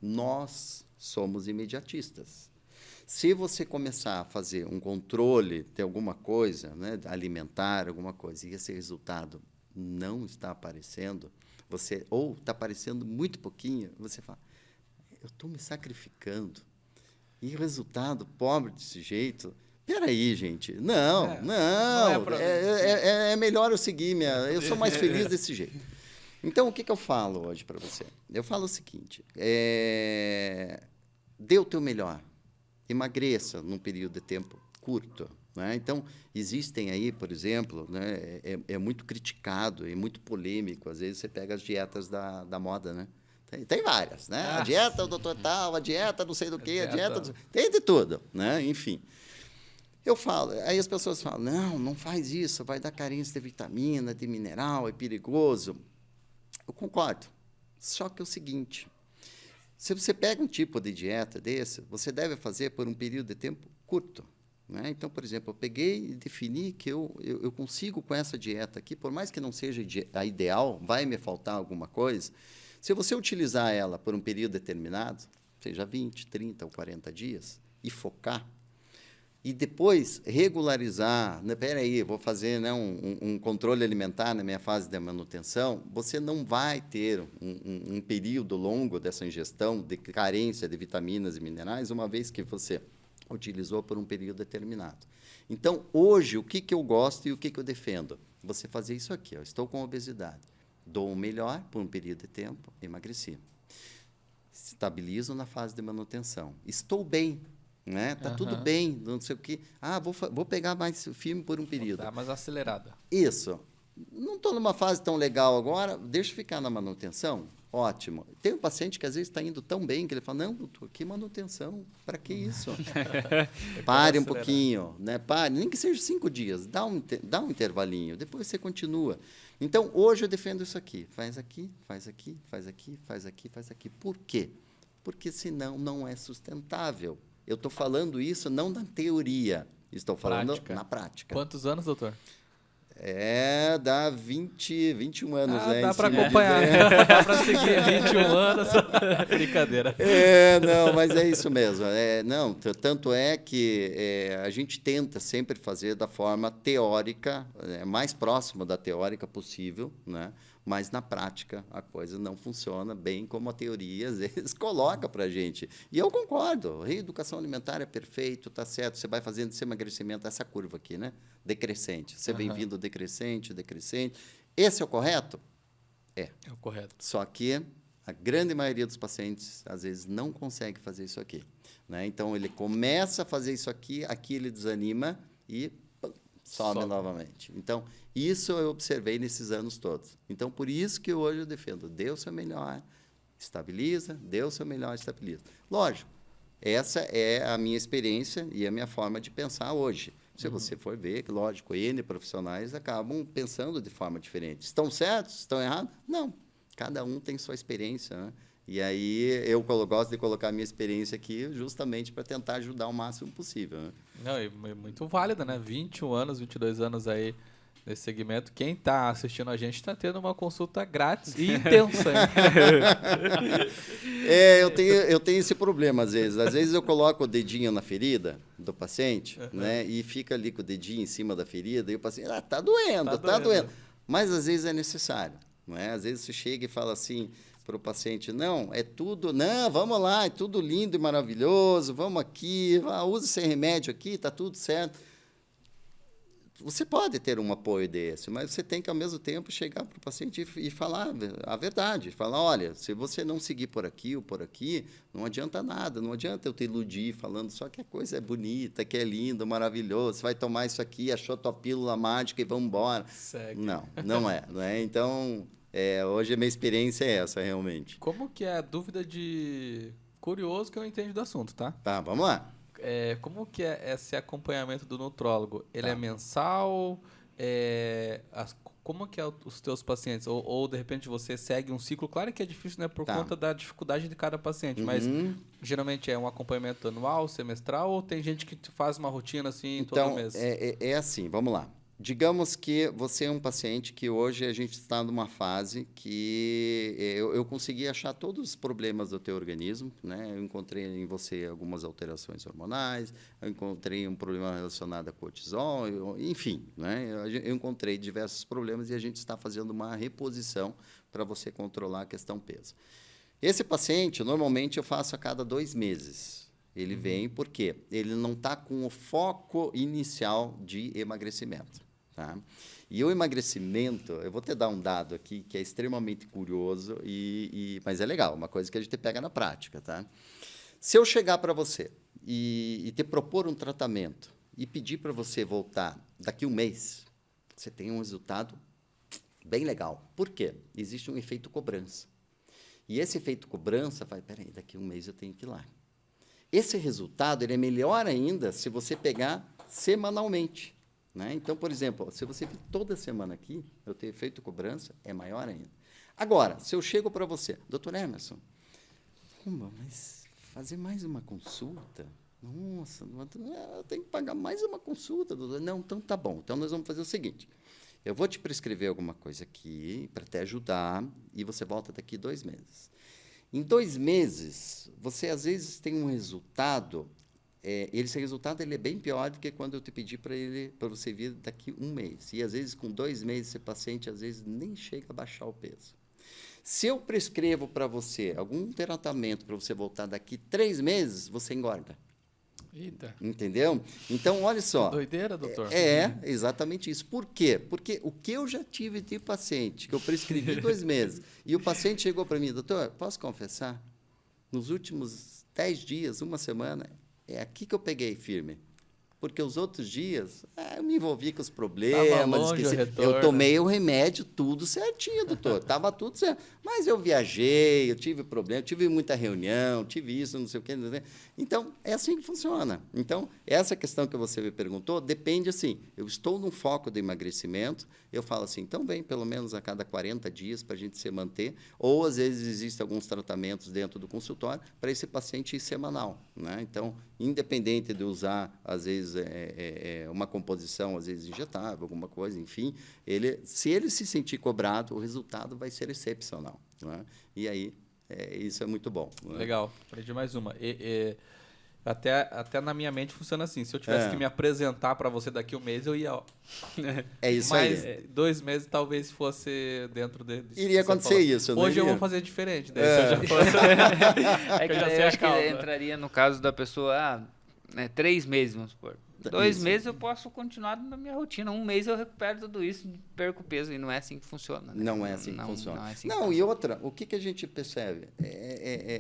Nós somos imediatistas. Se você começar a fazer um controle de alguma coisa, né, alimentar alguma coisa, e esse resultado não está aparecendo, ou está aparecendo muito pouquinho, você fala, eu estou me sacrificando. E o resultado pobre desse jeito, peraí, gente, não, é melhor eu seguir, eu sou mais feliz desse jeito. Então, o que eu falo hoje para você? Eu falo o seguinte, dê o teu melhor. Emagreça num período de tempo curto. Né? Então, existem aí, por exemplo, né, é muito criticado e muito polêmico. Às vezes, você pega as dietas da moda, né? Tem várias, né? A dieta do doutor tal, a dieta não sei do quê, a dieta... Tem de tudo, né? Enfim. Eu falo, aí as pessoas falam, não faz isso, vai dar carência de vitamina, de mineral, é perigoso. Eu concordo. Só que é o seguinte... Se você pega um tipo de dieta desse, você deve fazer por um período de tempo curto. Né? Então, por exemplo, eu peguei e defini que eu consigo com essa dieta aqui, por mais que não seja a ideal, vai me faltar alguma coisa, se você utilizar ela por um período determinado, seja 20, 30 ou 40 dias, e focar, e depois regularizar, né, peraí, vou fazer, né, um controle alimentar na minha fase de manutenção, você não vai ter um período longo dessa ingestão de carência de vitaminas e minerais, uma vez que você utilizou por um período determinado. Então, hoje, o que eu gosto e o que eu defendo? Você fazer isso aqui, ó, estou com obesidade, dou o melhor por um período de tempo, emagreci. Estabilizo na fase de manutenção. Estou bem, né? Tá tudo bem, não sei o quê. Ah, vou pegar mais firme por um período. Dá mais acelerada. Isso. Não estou numa fase tão legal agora, deixa eu ficar na manutenção. Ótimo. Tem um paciente que às vezes está indo tão bem que ele fala, não, doutor, que manutenção? Para que isso? Pare um pouquinho, né? Pare, nem que seja 5 dias, dá um intervalinho, depois você continua. Então, hoje eu defendo isso aqui. Faz aqui, faz aqui, faz aqui, faz aqui, faz aqui. Por quê? Porque senão não é sustentável. Eu estou falando isso não na teoria, estou falando na prática. Quantos anos, doutor? Dá 21 anos, né? Dá para acompanhar, dá para seguir 21 anos. Brincadeira. Não, mas é isso mesmo. Não, tanto é que a gente tenta sempre fazer da forma teórica, mais próxima da teórica possível, né? Mas na prática a coisa não funciona bem como a teoria às vezes coloca para a gente. E eu concordo, reeducação alimentar é perfeito, está certo, você vai fazendo esse emagrecimento, essa curva aqui, né? Decrescente. Você vem vindo decrescente, decrescente. Esse é o correto? É o correto. Só que a grande maioria dos pacientes, às vezes, não consegue fazer isso aqui. Né? Então, ele começa a fazer isso aqui ele desanima e sobe novamente. Então, isso eu observei nesses anos todos. Então, por isso que hoje eu defendo, dê o seu melhor, estabiliza, dê o seu melhor, estabiliza. Lógico, essa é a minha experiência e a minha forma de pensar hoje. Se você for ver, lógico, N profissionais acabam pensando de forma diferente. Estão certos? Estão errados? Não. Cada um tem sua experiência, né? E aí eu gosto de colocar a minha experiência aqui justamente para tentar ajudar o máximo possível. Né? Não, é muito válida, né? 21 anos, 22 anos aí nesse segmento. Quem está assistindo a gente está tendo uma consulta grátis e intensa. Eu tenho esse problema às vezes. Às vezes eu coloco o dedinho na ferida do paciente, né? E fica ali com o dedinho em cima da ferida e o paciente, tá doendo, tá doendo. Mas às vezes é necessário. Né? Às vezes você chega e fala assim para o paciente, não, vamos lá, é tudo lindo e maravilhoso, vamos aqui, usa esse remédio aqui, está tudo certo. Você pode ter um apoio desse, mas você tem que, ao mesmo tempo, chegar para o paciente e falar a verdade. Falar, olha, se você não seguir por aqui ou por aqui, não adianta nada, não adianta eu te iludir falando só que a coisa é bonita, que é lindo, maravilhoso, você vai tomar isso aqui, achou tua pílula mágica e vamos embora. Segue. Não é. Então, hoje a minha experiência é essa, realmente. Como que é a dúvida de curioso que eu entendo do assunto, tá? Tá, vamos lá. Como que é esse acompanhamento do nutrólogo? Ele é mensal? Como que é os teus pacientes? Ou, de repente, você segue um ciclo? Claro que é difícil, né? Por conta da dificuldade de cada paciente. Mas, geralmente, é um acompanhamento anual, semestral? Ou tem gente que faz uma rotina, assim, todo mês? É assim, vamos lá. Digamos que você é um paciente que hoje a gente está numa fase que eu consegui achar todos os problemas do teu organismo, né? Eu encontrei em você algumas alterações hormonais, eu encontrei um problema relacionado a cortisol, enfim, né? Eu encontrei diversos problemas e a gente está fazendo uma reposição para você controlar a questão peso. Esse paciente, normalmente, eu faço a cada 2 meses. Ele vem porque ele não está com o foco inicial de emagrecimento. Tá? E o emagrecimento, eu vou te dar um dado aqui que é extremamente curioso, mas é legal, uma coisa que a gente pega na prática. Tá? Se eu chegar para você e te propor um tratamento e pedir para você voltar daqui um mês, você tem um resultado bem legal. Por quê? Existe um efeito cobrança. E esse efeito cobrança vai, peraí, daqui um mês eu tenho que ir lá. Esse resultado ele é melhor ainda se você pegar semanalmente. Né? Então, por exemplo, se você vir toda semana aqui, eu ter feito cobrança, é maior ainda. Agora, se eu chego para você, doutor Emerson, mas fazer mais uma consulta? Nossa, eu tenho que pagar mais uma consulta, doutor. Não, então tá bom. Então nós vamos fazer o seguinte. Eu vou te prescrever alguma coisa aqui para te ajudar e você volta daqui 2 meses. Em 2 meses, você às vezes tem um resultado, esse resultado ele é bem pior do que quando eu te pedi para você vir daqui 1 mês. E às vezes com 2 meses esse paciente às vezes nem chega a baixar o peso. Se eu prescrevo para você algum tratamento para você voltar daqui 3 meses, você engorda. Eita. Entendeu? Então, olha só. Doideira, doutor. Exatamente isso. Por quê? Porque o que eu já tive de paciente, que eu prescrevi 2 meses, e o paciente chegou para mim, doutor, posso confessar? Nos últimos 10 dias, 1 semana, é aqui que eu peguei firme. Porque os outros dias, eu me envolvi com os problemas, eu tomei o remédio tudo certinho, doutor. Estava tudo certo. Mas eu viajei, eu tive problema, tive muita reunião, tive isso, não sei o quê. Não sei o quê. Então, é assim que funciona. Então, essa questão que você me perguntou, depende assim, eu estou num foco de emagrecimento, eu falo assim, então vem pelo menos a cada 40 dias para a gente se manter, ou às vezes existem alguns tratamentos dentro do consultório para esse paciente ir semanal, né? Então, independente de usar, às vezes, uma composição, às vezes injetável, alguma coisa, enfim, se ele se sentir cobrado, o resultado vai ser excepcional, né? E aí, isso é muito bom. Né? Legal, aprendi mais uma. Até na minha mente funciona assim, se eu tivesse que me apresentar para você daqui 1 mês, eu ia... Ó. É isso mas, aí. 2 meses talvez fosse dentro disso. Iria acontecer isso, né? Hoje eu vou fazer diferente. Daí se eu já fosse... que eu acho que entraria no caso da pessoa, 3 meses, vamos supor. 2 meses eu posso continuar na minha rotina. 1 mês eu recupero tudo isso, perco peso. E não é assim que funciona. Né? Não é assim que funciona. Não, é assim e outra, o que a gente percebe?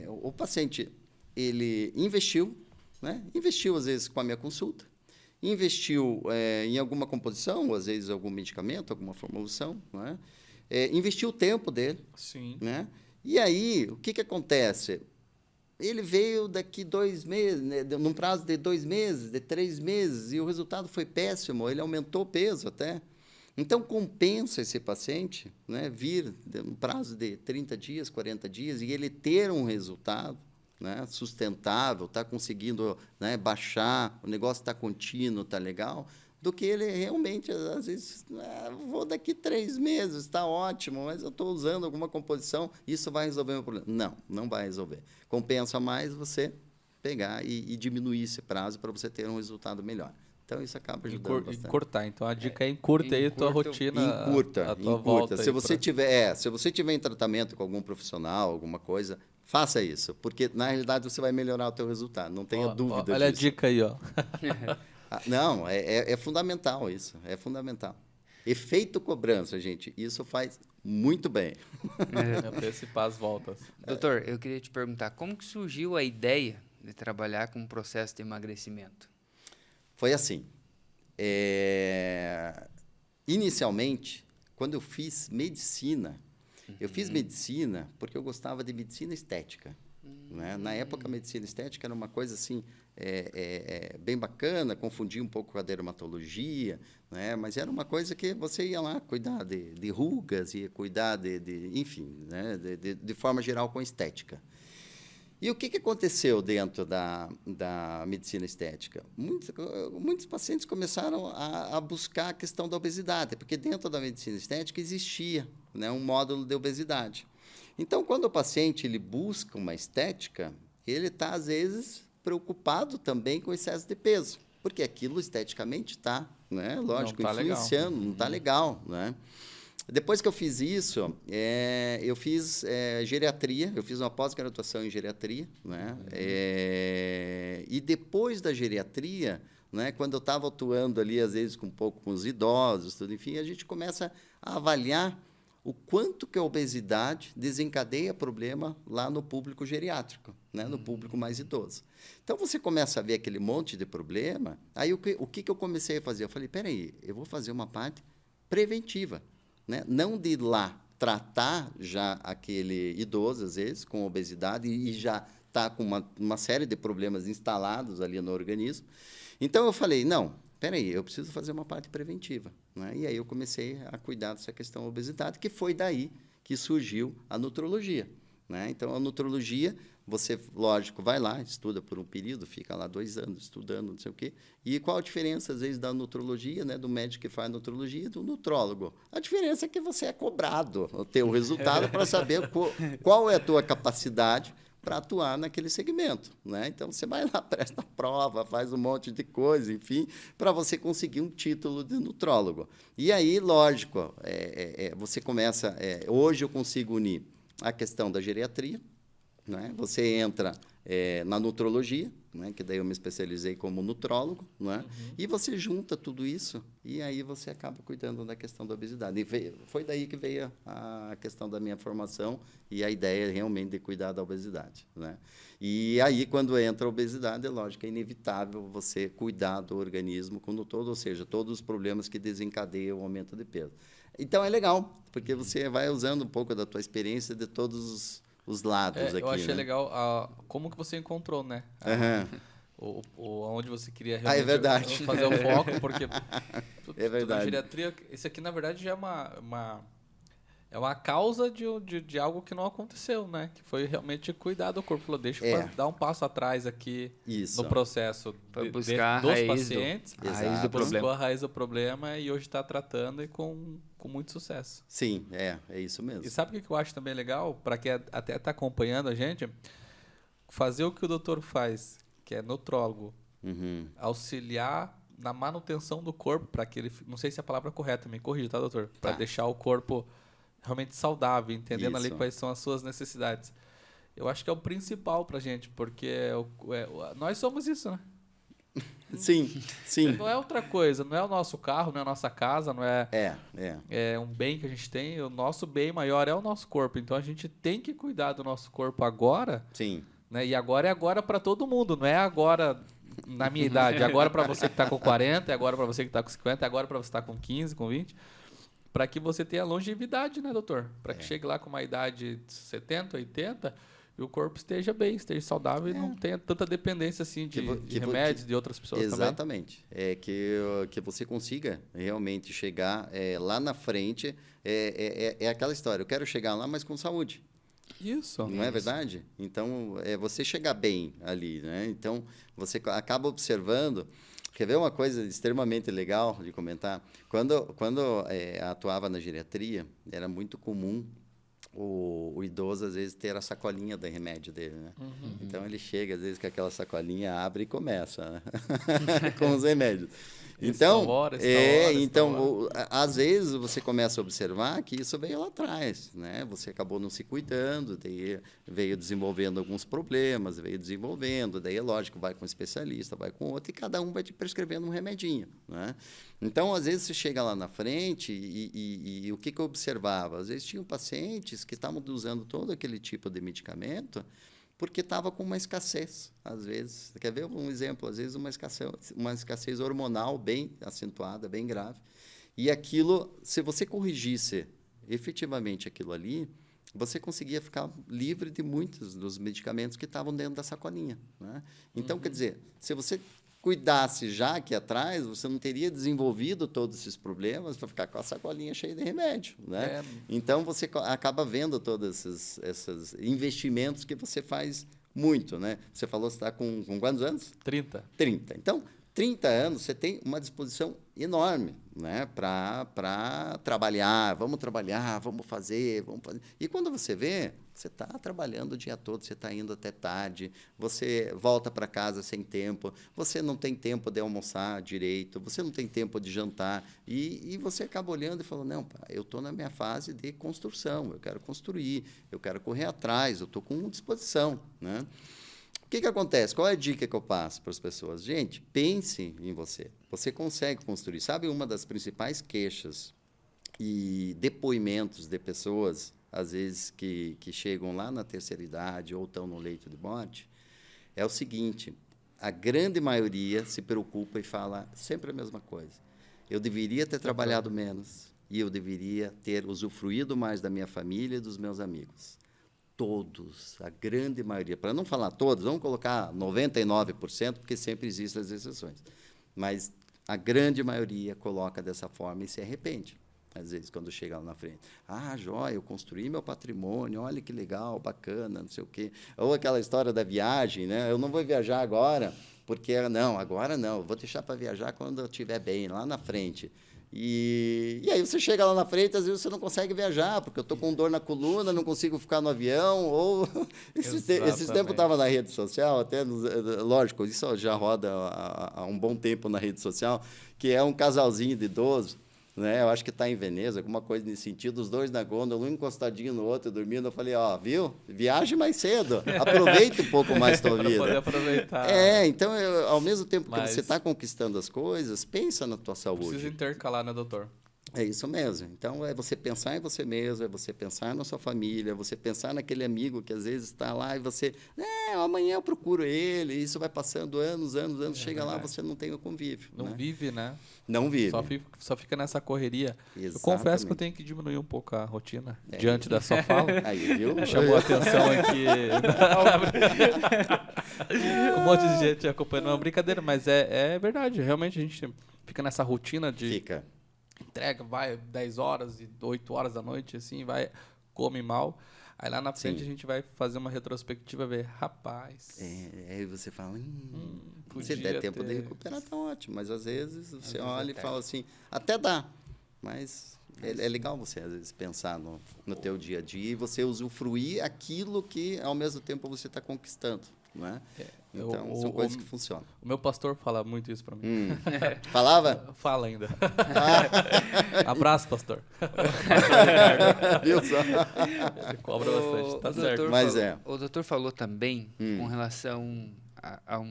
O paciente, ele investiu, né? Investiu, às vezes, com a minha consulta. Investiu em alguma composição, ou às vezes algum medicamento, alguma formulação. Né? Investiu o tempo dele. Sim. Né? E aí, o que acontece? Ele veio daqui 2 meses, né, num prazo de 2 meses, de 3 meses, e o resultado foi péssimo, ele aumentou o peso até. Então, compensa esse paciente, né, vir num prazo de 30 dias, 40 dias, e ele ter um resultado, né, sustentável, está conseguindo, né, baixar, o negócio está contínuo, está legal, do que ele realmente, às vezes, vou daqui 3 meses, está ótimo, mas eu estou usando alguma composição, isso vai resolver o meu problema. Não, não vai resolver. Compensa mais você pegar e diminuir esse prazo para você ter um resultado melhor. Então, isso acaba ajudando bastante. E cortar. Então, a dica é encurta aí a tua rotina. Encurta. Volta. Se você tiver em tratamento com algum profissional, alguma coisa, faça isso, porque, na realidade, você vai melhorar o teu resultado, não tenha dúvida disso. Olha a dica aí, ó. Não, é fundamental isso, é fundamental. Efeito cobrança, gente, isso faz muito bem. Antecipar as voltas. Doutor, eu queria te perguntar, como que surgiu a ideia de trabalhar com o processo de emagrecimento? Foi assim, inicialmente, quando eu fiz medicina, eu fiz medicina porque eu gostava de medicina estética. Né? Na época, a medicina estética era uma coisa assim, bem bacana, confundia um pouco com a dermatologia, né? Mas era uma coisa que você ia lá cuidar de rugas, ia cuidar enfim, né? de forma geral com estética. E o que aconteceu dentro da medicina estética? Muitos pacientes começaram a buscar a questão da obesidade, porque dentro da medicina estética existia, né, um módulo de obesidade. Então, quando o paciente ele busca uma estética, ele está, às vezes, preocupado também com o excesso de peso, porque aquilo esteticamente está, né, lógico, influenciando, não está legal, né? Depois que eu fiz isso, eu fiz geriatria, eu fiz uma pós-graduação em geriatria, né? E depois da geriatria, né, quando eu estava atuando ali, às vezes, com um pouco com os idosos, tudo, enfim, a gente começa a avaliar o quanto que a obesidade desencadeia problema lá no público geriátrico, né, no público mais idoso. Então, você começa a ver aquele monte de problema, aí o que eu comecei a fazer? Eu falei, peraí, eu vou fazer uma parte preventiva. Né? Não de ir lá tratar já aquele idoso, às vezes, com obesidade e já está com uma série de problemas instalados ali no organismo. Então, eu falei, não, peraí, eu preciso fazer uma parte preventiva. Né? E aí eu comecei a cuidar dessa questão da obesidade, que foi daí que surgiu a nutrologia. Né? Então, a nutrologia você, lógico, vai lá, estuda por um período, fica lá 2 anos estudando, não sei o quê. E qual a diferença, às vezes, da nutrologia, né, do médico que faz nutrologia e do nutrólogo? A diferença é que você é cobrado o teu resultado para saber qual é a tua capacidade para atuar naquele segmento, né? Então, você vai lá, presta prova, faz um monte de coisa, enfim, para você conseguir um título de nutrólogo. E aí, lógico, você começa... hoje eu consigo unir a questão da geriatria, né? Você entra na nutrologia, né? Que daí eu me especializei como nutrólogo, né? E você junta tudo isso e aí você acaba cuidando da questão da obesidade. E foi daí que veio a questão da minha formação e a ideia realmente de cuidar da obesidade, né? E aí, quando entra a obesidade, é lógico, é inevitável você cuidar do organismo como um todo, ou seja, todos os problemas que desencadeiam o aumento de peso. Então, é legal, porque você vai usando um pouco da tua experiência de todos os lados aqui. Eu achei né? legal como que você encontrou, né? Onde você queria é verdade. fazer o foco, porque É verdade. a geriatria, isso aqui na verdade já é uma causa de algo que não aconteceu, né? Que foi realmente cuidar do corpo. Falou, deixa eu dar um passo atrás aqui Isso. no processo buscar dos a raiz pacientes. a raiz do problema. Buscou a raiz do problema e hoje está tratando e com muito sucesso. Sim, é isso mesmo. E sabe o que eu acho também legal? Para quem até está acompanhando a gente, fazer o que o doutor faz, que é nutrólogo, auxiliar na manutenção do corpo, para que ele... Não sei se é a palavra correta, me corrija, tá, doutor? Para deixar o corpo realmente saudável, entendendo ali quais são as suas necessidades. Eu acho que é o principal para a gente, porque nós somos isso, né? Sim. Não é outra coisa, não é o nosso carro, não é a nossa casa, não é... É um bem que a gente tem, o nosso bem maior é o nosso corpo, então a gente tem que cuidar do nosso corpo agora. Sim. Né? E agora é agora para todo mundo, não é agora na minha idade, é agora para você que está com 40, é agora para você que está com 50, é agora para você que está com 15, com 20, para que você tenha longevidade, né, doutor? Para que chegue lá com uma idade de 70, 80 e o corpo esteja bem, esteja saudável e não tenha tanta dependência assim de remédios de outras pessoas também. Exatamente. Que você consiga realmente chegar lá na frente. É aquela história, eu quero chegar lá, mas com saúde. Isso. Não é verdade? Então, você chegar bem ali, né? Então, você acaba observando... Quer ver uma coisa extremamente legal de comentar? Quando atuava na geriatria, era muito comum o idoso, às vezes, ter a sacolinha do remédio dele, né? Então, ele chega, às vezes, com aquela sacolinha, abre e começa, né? Com os remédios. Então, às vezes você começa a observar que isso veio lá atrás, né? Você acabou não se cuidando, daí veio desenvolvendo alguns problemas, daí é lógico, vai com um especialista, vai com outro, e cada um vai te prescrevendo um remedinho, né? Então, às vezes você chega lá na frente e o que eu observava? Às vezes tinham pacientes que estavam usando todo aquele tipo de medicamento porque estava com uma escassez, às vezes. Quer ver um exemplo? Às vezes uma escassez hormonal bem acentuada, bem grave. E aquilo, se você corrigisse efetivamente aquilo ali, você conseguia ficar livre de muitos dos medicamentos que estavam dentro da sacolinha, né? Então, quer dizer, se você cuidasse já aqui atrás, você não teria desenvolvido todos esses problemas para ficar com a sacolinha cheia de remédio, né? Então, você acaba vendo todos esses investimentos que você faz muito, né? Você falou que você está com quantos anos? 30. Então, 30 anos, você tem uma disposição enorme, né, para trabalhar, vamos fazer. E quando você vê, você está trabalhando o dia todo, você está indo até tarde, você volta para casa sem tempo, você não tem tempo de almoçar direito, você não tem tempo de jantar, e você acaba olhando e falando, não, pá, eu estou na minha fase de construção, eu quero construir, eu quero correr atrás, eu estou com disposição, né? O que acontece? Qual é a dica que eu passo para as pessoas? Gente, pense em você. Você consegue construir. Sabe, uma das principais queixas e depoimentos de pessoas, às vezes, que chegam lá na terceira idade ou estão no leito de morte, é o seguinte, a grande maioria se preocupa e fala sempre a mesma coisa. Eu deveria ter trabalhado menos e eu deveria ter usufruído mais da minha família e dos meus amigos. Todos, a grande maioria, para não falar todos, vamos colocar 99%, porque sempre existem as exceções. Mas a grande maioria coloca dessa forma e se arrepende. às vezes, quando chega lá na frente. Ah, joia, eu construí meu patrimônio, olha que legal, bacana, não sei o quê. Ou aquela história da viagem, né? Eu não vou viajar agora, porque, não, agora não, eu vou deixar para viajar quando eu estiver bem, lá na frente. E aí você chega lá na frente, às vezes você não consegue viajar, porque eu estou com dor na coluna, não consigo ficar no avião, ou... Esses tempos estava na rede social, até, lógico, isso já roda há um bom tempo na rede social, que é um casalzinho de idosos, né? Eu acho que está em Veneza, alguma coisa nesse sentido, os dois na gôndola, um encostadinho no outro, dormindo. Eu falei, viu? Viaje mais cedo, aproveite um pouco mais tua vida. Poder aproveitar. Então, ao mesmo tempo que você está conquistando as coisas, pensa na tua saúde. Precisa intercalar, né, doutor? É isso mesmo. Então, é você pensar em você mesmo, é você pensar na sua família, é você pensar naquele amigo que às vezes está lá e você, amanhã eu procuro ele, e isso vai passando anos, chega lá, você não tem o convívio. Não vive, né? Não vive. Só fica nessa correria. Exatamente. Eu confesso que eu tenho que diminuir um pouco a rotina diante da sua fala. Aí, viu? Me chamou a atenção aqui. Um monte de gente acompanhando uma brincadeira, mas é verdade. Realmente a gente fica nessa rotina de... Fica. Entrega, vai 10 horas e 8 horas da noite, assim, vai, come mal. Aí lá na frente a gente vai fazer uma retrospectiva e ver, rapaz... Aí você fala, se podia der tempo ter... de recuperar, tá ótimo. Mas às vezes você olha e fala assim, até dá, mas é legal você às vezes pensar no teu dia a dia e você usufruir aquilo que ao mesmo tempo você está conquistando, não é? Então, são coisas que funcionam. O meu pastor fala muito isso para mim. Falava? Fala ainda. Abraço, pastor. Viu só? Ele cobra bastante, tá certo. Mas O doutor falou também com relação a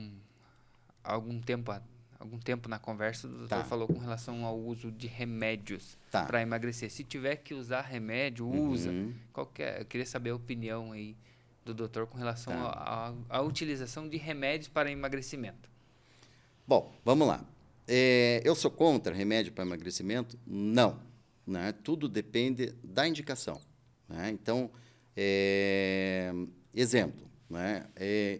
algum tempo na conversa, o doutor falou com relação ao uso de remédios para emagrecer. Se tiver que usar remédio, usa. Eu queria saber a opinião aí do doutor com relação à utilização de remédios para emagrecimento. Bom, vamos lá. Eu sou contra remédio para emagrecimento? Não. Né? Tudo depende da indicação. Né? Então, exemplo, né?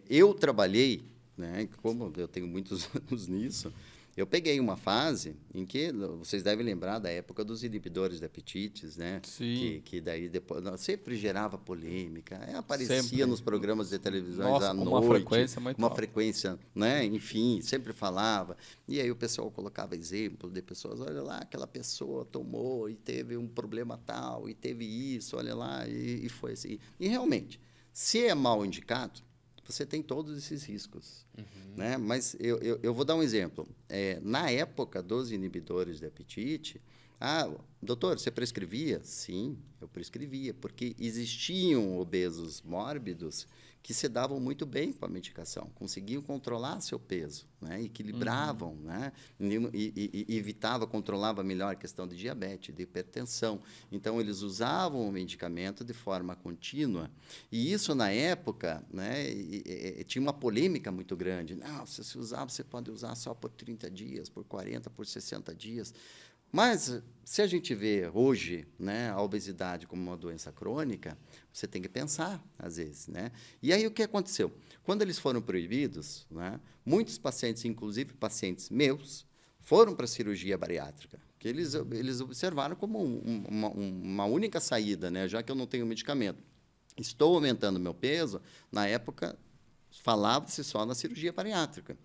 Eu trabalhei, né? Como eu tenho muitos anos nisso, eu peguei uma fase em que, vocês devem lembrar da época dos inibidores de apetites, né? Sim. Que daí depois sempre gerava polêmica, aparecia Sempre. nos programas de televisão à noite. Uma frequência muito alta. Frequência, né? Enfim, sempre falava. E aí o pessoal colocava exemplos de pessoas, olha lá, aquela pessoa tomou e teve um problema tal, e teve isso, olha lá, e foi assim. E realmente, se é mal indicado, você tem todos esses riscos. Né? Mas eu vou dar um exemplo. Na época dos inibidores de apetite, doutor, você prescrevia? Sim, eu prescrevia, porque existiam obesos mórbidos que se davam muito bem com a medicação, conseguiam controlar seu peso, né? Equilibravam, né? E evitava, controlava melhor a questão de diabetes, de hipertensão. Então, eles usavam o medicamento de forma contínua. E isso, na época, né, tinha uma polêmica muito grande. Não, se você usar, você pode usar só por 30 dias, por 40, por 60 dias. Mas, se a gente vê hoje, né, a obesidade como uma doença crônica, você tem que pensar, às vezes. Né? E aí, o que aconteceu? Quando eles foram proibidos, né, muitos pacientes, inclusive pacientes meus, foram para a cirurgia bariátrica, que eles observaram como uma única saída, né, já que eu não tenho medicamento. Estou aumentando meu peso, na época, falava-se só na cirurgia bariátrica.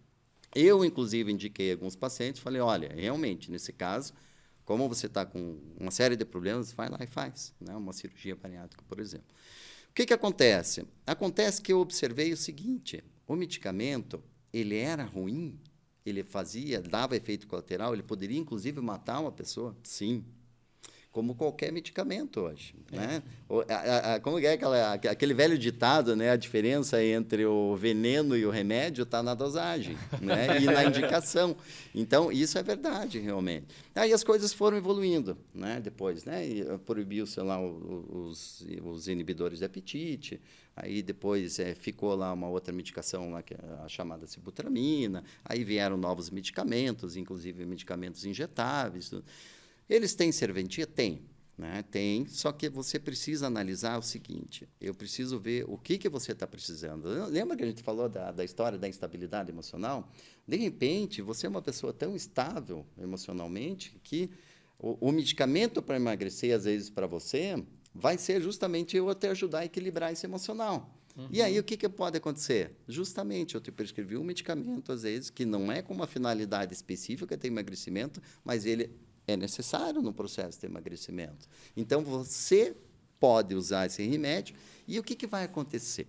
Eu, inclusive, indiquei alguns pacientes, falei, olha, realmente, nesse caso, como você está com uma série de problemas, vai lá e faz, né? Uma cirurgia bariátrica, por exemplo. O que acontece? Acontece que eu observei o seguinte, o medicamento, ele era ruim, ele dava efeito colateral, ele poderia, inclusive, matar uma pessoa? Sim. Como qualquer medicamento hoje. Né? Como é aquele velho ditado, né? A diferença entre o veneno e o remédio está na dosagem, né? E na indicação. Então, isso é verdade, realmente. Aí as coisas foram evoluindo, né? Depois, né? Proibiu-se lá os inibidores de apetite, aí depois ficou lá uma outra medicação, lá, que é a chamada sibutramina, aí vieram novos medicamentos, inclusive medicamentos injetáveis, tudo. Eles têm serventia? Tem. Né? Tem, só que você precisa analisar o seguinte, eu preciso ver o que você está precisando. Lembra que a gente falou da história da instabilidade emocional? De repente, você é uma pessoa tão estável emocionalmente que O medicamento para emagrecer, às vezes, para você, vai ser justamente eu te ajudar a equilibrar esse emocional. E aí, o que pode acontecer? Justamente, eu te prescrevi um medicamento, às vezes, que não é com uma finalidade específica de emagrecimento, mas ele é necessário no processo de emagrecimento. Então, você pode usar esse remédio e o que vai acontecer?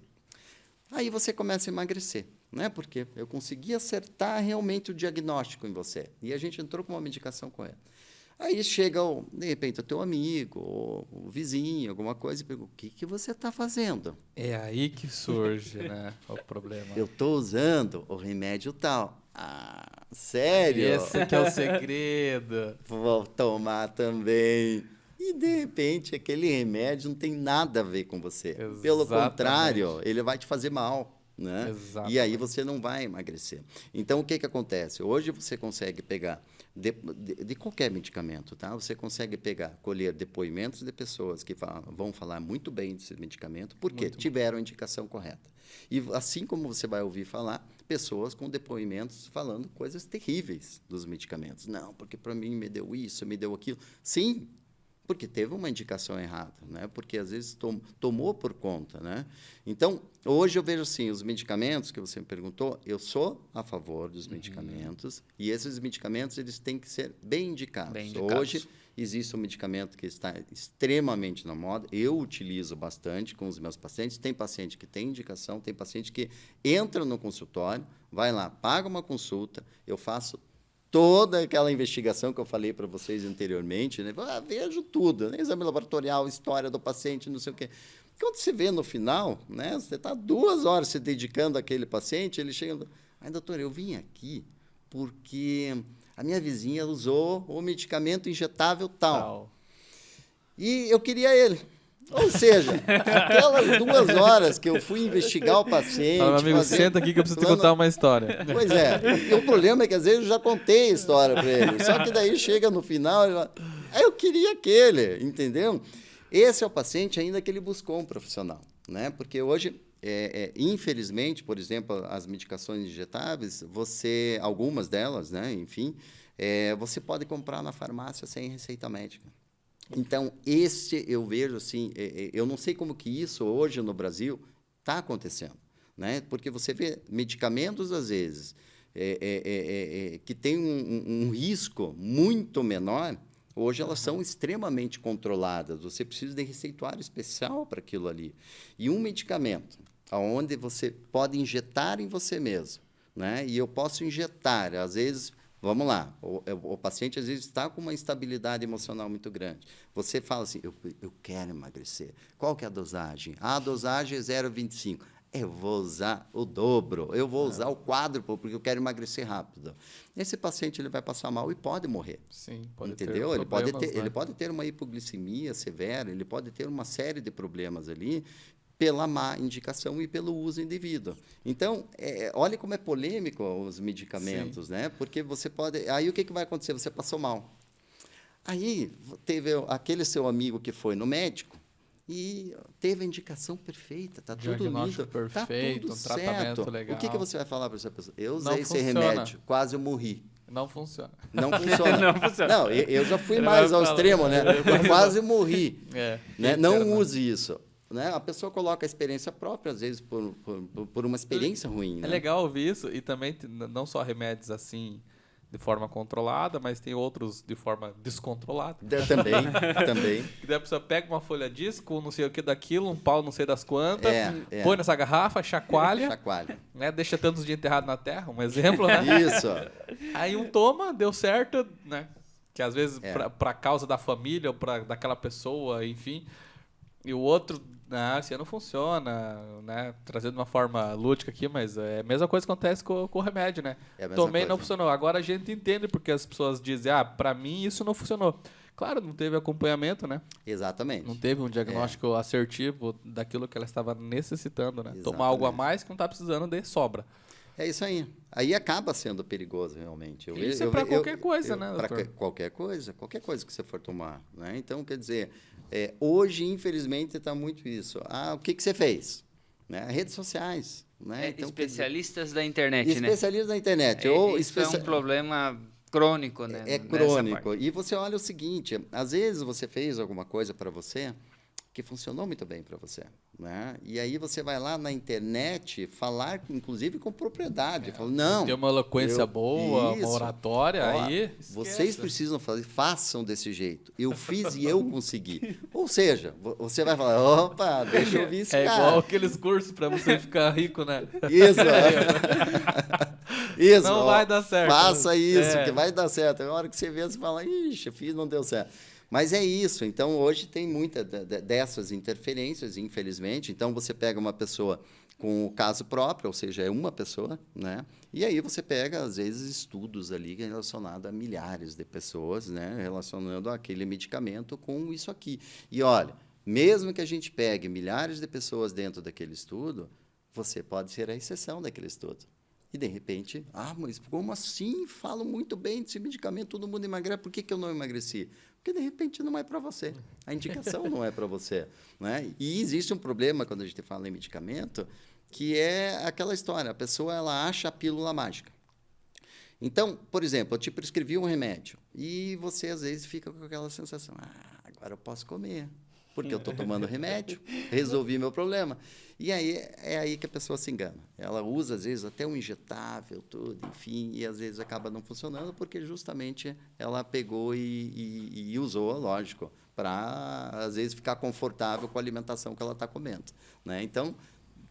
Aí você começa a emagrecer, né? Porque eu consegui acertar realmente o diagnóstico em você. E a gente entrou com uma medicação correta. Aí chega, de repente, o teu amigo, ou o vizinho, alguma coisa, e pergunta, o que você está fazendo? É aí que surge, né, o problema. Eu estou usando o remédio tal. Ah, sério? Esse que é o segredo. Vou tomar também. E, de repente, aquele remédio não tem nada a ver com você. Exatamente. Pelo contrário, ele vai te fazer mal. Né? Exatamente. E aí você não vai emagrecer. Então, o que acontece? Hoje você consegue pegar, de qualquer medicamento, tá? Você consegue colher depoimentos de pessoas que vão falar muito bem desse medicamento, porque tiveram a indicação correta. E assim como você vai ouvir falar, pessoas com depoimentos falando coisas terríveis dos medicamentos. Não, porque para mim me deu isso, me deu aquilo. Sim, porque teve uma indicação errada, né? Porque às vezes tomou por conta, né? Então, hoje eu vejo assim, os medicamentos que você me perguntou, eu sou a favor dos medicamentos e esses medicamentos eles têm que ser bem indicados. Hoje existe um medicamento que está extremamente na moda, eu utilizo bastante com os meus pacientes, tem paciente que tem indicação, tem paciente que entra no consultório, vai lá, paga uma consulta, eu faço toda aquela investigação que eu falei para vocês anteriormente, né? Vejo tudo, né? Exame laboratorial, história do paciente, não sei o quê. Quando você vê no final, né? Você está 2 horas se dedicando àquele paciente, ele chega... doutor, eu vim aqui porque a minha vizinha usou o medicamento injetável tal. E eu queria ele. Ou seja, aquelas 2 horas que eu fui investigar o paciente... Meu amigo, senta aqui que eu preciso te contar uma história. Pois é. E o problema é que às vezes eu já contei a história para ele. Só que daí chega no final, ele fala, eu queria aquele, entendeu? Esse é o paciente ainda que ele buscou um profissional, né? Porque hoje, infelizmente, por exemplo, as medicações injetáveis, algumas delas, né? Enfim, você pode comprar na farmácia sem receita médica. Então, eu vejo assim, eu não sei como que isso hoje no Brasil está acontecendo, né? Porque você vê medicamentos, às vezes, que têm um risco muito menor, hoje elas são extremamente controladas, você precisa de receituário especial para aquilo ali. E um medicamento, onde você pode injetar em você mesmo, né? E eu posso injetar, às vezes... Vamos lá, o paciente às vezes está com uma instabilidade emocional muito grande. Você fala assim, eu quero emagrecer. Qual que é a dosagem? A dosagem é 0,25. Eu vou usar o dobro, eu vou usar o quádruplo, porque eu quero emagrecer rápido. Esse paciente ele vai passar mal e pode morrer. Sim, pode entendeu? ter Ele pode ter uma hipoglicemia severa, ele pode ter uma série de problemas ali, pela má indicação e pelo uso indevido. Então, olha como é polêmico os medicamentos, né? Porque você pode... Aí, o que vai acontecer? Você passou mal. Aí, teve aquele seu amigo que foi no médico e teve a indicação perfeita, está tudo lindo, perfeito, tá tudo tratamento certo. legal. O que você vai falar para essa pessoa? Eu usei esse funciona. remédio, quase eu morri. Não funciona. Não funciona. Não funciona. Não, eu já fui mais ao extremo, né? Eu quase morri. Né? Não use isso. Né? A pessoa coloca a experiência própria, às vezes, por uma experiência ruim. Né? É legal ouvir isso, e também não só remédios assim, de forma controlada, mas tem outros de forma descontrolada. Também. Que daí a pessoa pega uma folha disco, não sei o que daquilo, um pau não sei das quantas, põe nessa garrafa, chacoalha. Né? Deixa tantos dias enterrado na terra, um exemplo, né? Isso. Aí toma, deu certo, né? Que às vezes para causa da família ou daquela pessoa, enfim. E o outro, assim não funciona, né? Trazendo uma forma lúdica aqui, mas é a mesma coisa que acontece com o remédio, né? Tomei, não funcionou. Agora a gente entende porque as pessoas dizem, para mim isso não funcionou. Claro, não teve acompanhamento, né? Exatamente. Não teve um diagnóstico assertivo daquilo que ela estava necessitando, né? Exatamente. Tomar algo a mais que não está precisando de sobra. É isso aí. Aí acaba sendo perigoso, realmente. Isso é para qualquer coisa, né, doutor? Para qualquer coisa que você for tomar. Né? Então, quer dizer, hoje, infelizmente, está muito isso. O que você fez? Né? Redes sociais. Né? Então, especialistas da internet, especialistas da internet. Isso é um problema crônico, né? É nessa crônico. parte. E você olha o seguinte, às vezes você fez alguma coisa para você que funcionou muito bem para você, né? E aí você vai lá na internet falar, inclusive, com propriedade. Fala, não, Tem uma eloquência boa, isso. uma oratória, Ó, aí vocês esquece. precisam fazer, façam desse jeito. Eu fiz e eu consegui. Ou seja, você vai falar, opa, deixa eu ouvir esse É cara. igual aqueles cursos para você ficar rico, né? Isso. Isso. Não ó, vai dar certo. Faça isso, É. que vai dar certo. Na hora que você vê, você fala, ixi, fiz, não deu certo. Mas é isso. Então, hoje tem muita dessas interferências, infelizmente. Então, você pega uma pessoa com o caso próprio, ou seja, é uma pessoa, né? E aí você pega, às vezes, estudos ali relacionados a milhares de pessoas, né? Relacionando aquele medicamento com isso aqui. E olha, mesmo que a gente pegue milhares de pessoas dentro daquele estudo, você pode ser a exceção daquele estudo. E, de repente, mas como assim? Falam muito bem desse medicamento, todo mundo emagrece, por que eu não emagreci? Porque, de repente, não é para você. A indicação não é para você. Né? E existe um problema, quando a gente fala em medicamento, que é aquela história, a pessoa ela acha a pílula mágica. Então, por exemplo, eu te prescrevi um remédio e você, às vezes, fica com aquela sensação, agora eu posso comer, porque eu estou tomando remédio, resolvi meu problema. E aí é aí que a pessoa se engana. Ela usa, às vezes, até um injetável, tudo, enfim, e às vezes acaba não funcionando porque justamente ela pegou e usou, lógico, para, às vezes, ficar confortável com a alimentação que ela está comendo. Né? Então,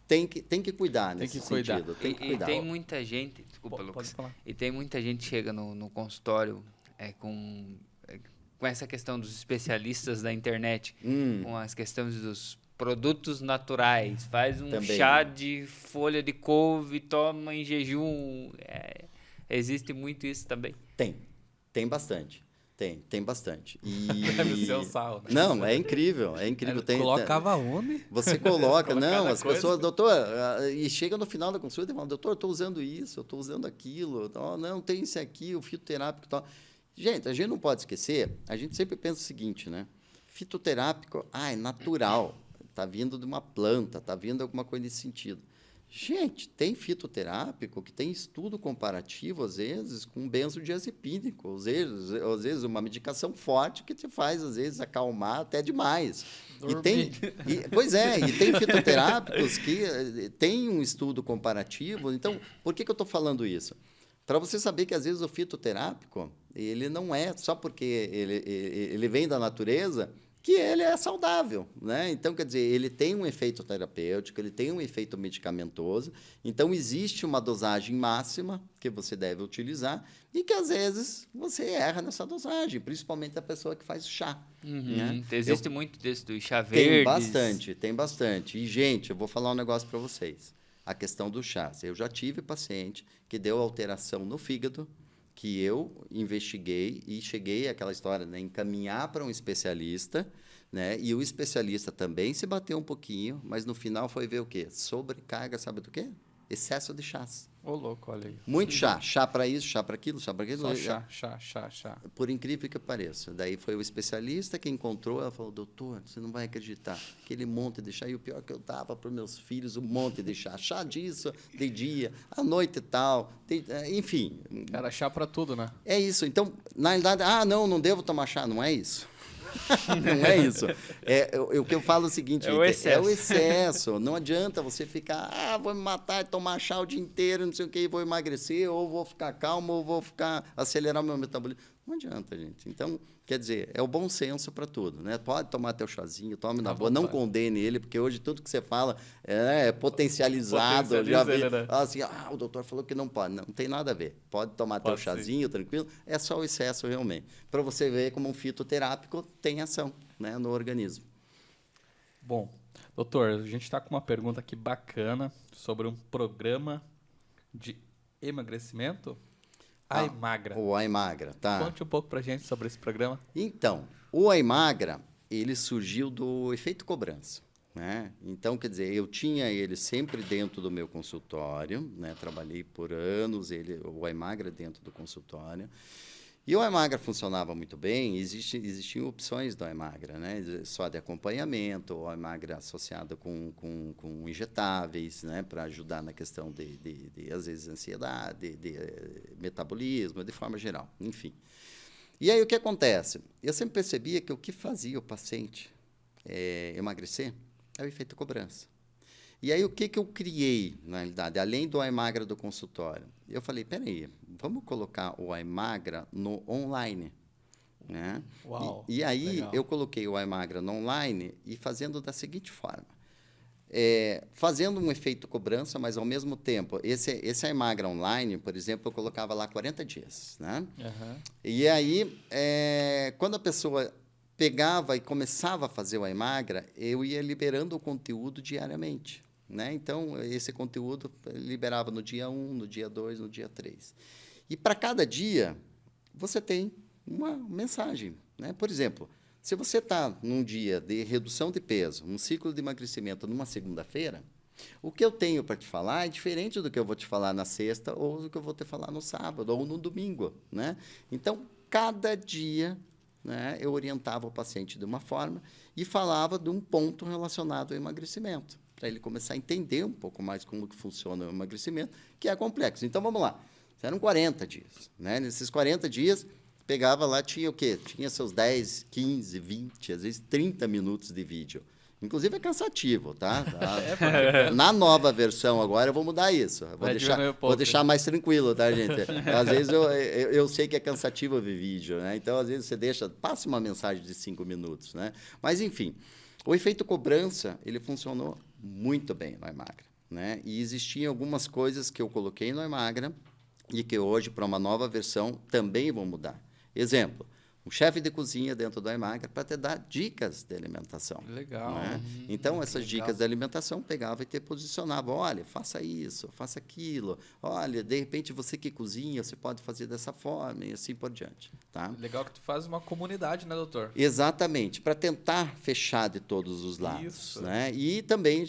tem que cuidar nesse sentido. Tem que cuidar. E tem muita gente, desculpa, Pode Lucas, falar. e tem muita gente que chega no consultório com essa questão dos especialistas da internet, com as questões dos produtos naturais, faz um Também. chá de folha de couve, toma em jejum, existe muito isso também? Tem bastante. Tem bastante. E... Deve ser o sal, né? Não, é incrível, é incrível. Colocava onde? Você coloca, não, as coisa. pessoas, doutor, e chega no final da consulta e fala, doutor, eu estou usando isso, eu estou usando aquilo, não, tem isso aqui, o fitoterápico e tal. Gente, a gente não pode esquecer, a gente sempre pensa o seguinte, né? Fitoterápico, é natural, está vindo de uma planta, está vindo alguma coisa nesse sentido. Gente, tem fitoterápico que tem estudo comparativo, às vezes, com benzodiazepínico. Às vezes uma medicação forte que te faz, às vezes, acalmar até demais. Pois é, e tem fitoterápicos que tem um estudo comparativo. Então, por que eu estou falando isso? Para você saber que, às vezes, o fitoterápico, ele não é só porque ele vem da natureza, que ele é saudável, né? Então, quer dizer, ele tem um efeito terapêutico, ele tem um efeito medicamentoso, então existe uma dosagem máxima que você deve utilizar e que, às vezes, você erra nessa dosagem, principalmente a pessoa que faz chá. Né? Existe muito desse do chá verde. Tem bastante. E, gente, eu vou falar um negócio para vocês. A questão do chá. Eu já tive paciente que deu alteração no fígado, que eu investiguei e cheguei àquela história, né, encaminhar para um especialista, né, e o especialista também se bateu um pouquinho, mas no final foi ver o quê? Sobrecarga, sabe do quê? Excesso de chás. Ô, louco, olha aí. Muito chá. Chá para isso, chá para aquilo, chá para aquilo. Só chá. Por incrível que pareça. Daí foi o especialista que encontrou, ela falou, doutor, você não vai acreditar, aquele monte de chá, e o pior que eu dava para os meus filhos, um monte de chá. Chá disso, de dia, à noite e tal, enfim. Era chá para tudo, né? É isso. Então, na realidade, não devo tomar chá. Não é isso. Não é isso. O que eu falo é o seguinte, é o excesso. Não adianta você ficar, vou me matar e tomar chá o dia inteiro, não sei o que, vou emagrecer, ou vou ficar calmo, ou vou acelerar o meu metabolismo. Não adianta, gente. Então, quer dizer, é o bom senso para tudo, né? Pode tomar teu chazinho, tome na boa, não condene ele, porque hoje tudo que você fala é potencializado. Já vi, né? assim, o doutor falou que não pode. Não tem nada a ver. Pode tomar teu chazinho, tranquilo. É só o excesso, realmente. Para você ver como um fitoterápico tem ação, né, no organismo. Bom, doutor, a gente está com uma pergunta aqui bacana sobre um programa de emagrecimento. Aimagra. O Aimagra, tá. Conte um pouco pra gente sobre esse programa. Então, o Aimagra, ele surgiu do efeito cobrança, né? Então, quer dizer, eu tinha ele sempre dentro do meu consultório, né? Trabalhei por anos o Aimagra dentro do consultório. E o Aimagra funcionava muito bem, existiam opções do Aimagra, né? Só de acompanhamento, o Aimagra associado com injetáveis, né? Para ajudar na questão às vezes, ansiedade, de metabolismo, de forma geral, enfim. E aí o que acontece? Eu sempre percebia que o que fazia o paciente emagrecer é o efeito cobrança. E aí, o que eu criei, na realidade, além do Aimagra do consultório? Eu falei, peraí, vamos colocar o Aimagra no online. Né? Uau, e aí, legal. eu coloquei o Aimagra no online e fazendo da seguinte forma. Fazendo um efeito cobrança, mas, ao mesmo tempo, esse Aimagra online, por exemplo, eu colocava lá 40 dias. Né? Uhum. E aí, quando a pessoa pegava e começava a fazer o Aimagra, eu ia liberando o conteúdo diariamente. Né? Então, esse conteúdo liberava no dia 1, no dia 2, no dia 3. E para cada dia, você tem uma mensagem. Né? Por exemplo, se você está num dia de redução de peso, um ciclo de emagrecimento numa segunda-feira, o que eu tenho para te falar é diferente do que eu vou te falar na sexta ou do que eu vou te falar no sábado ou no domingo. Né? Então, cada dia, né, eu orientava o paciente de uma forma e falava de um ponto relacionado ao emagrecimento, para ele começar a entender um pouco mais como que funciona o emagrecimento, que é complexo. Então, vamos lá. Eram 40 dias. Né? Nesses 40 dias, pegava lá, tinha o quê? Tinha seus 10, 15, 20, às vezes 30 minutos de vídeo. Inclusive, é cansativo, tá? Na nova versão agora, eu vou mudar isso. Vou deixar mais tranquilo, tá, gente? Às vezes, eu sei que é cansativo ver vídeo, né? Então, às vezes, passa uma mensagem de 5 minutos, né? Mas, enfim, o efeito cobrança, ele funcionou muito bem no Aimagra, né? E existiam algumas coisas que eu coloquei no Aimagra e que hoje, para uma nova versão, também vão mudar. Exemplo, um chefe de cozinha dentro do Aimagra para te dar dicas de alimentação. Legal. Né? Então, essas dicas de alimentação pegava e te posicionava. Olha, faça isso, faça aquilo. Olha, de repente, você que cozinha, você pode fazer dessa forma e assim por diante. Tá? Legal que tu faz uma comunidade, né, doutor? Exatamente, para tentar fechar de todos os lados. Isso. Né? E também,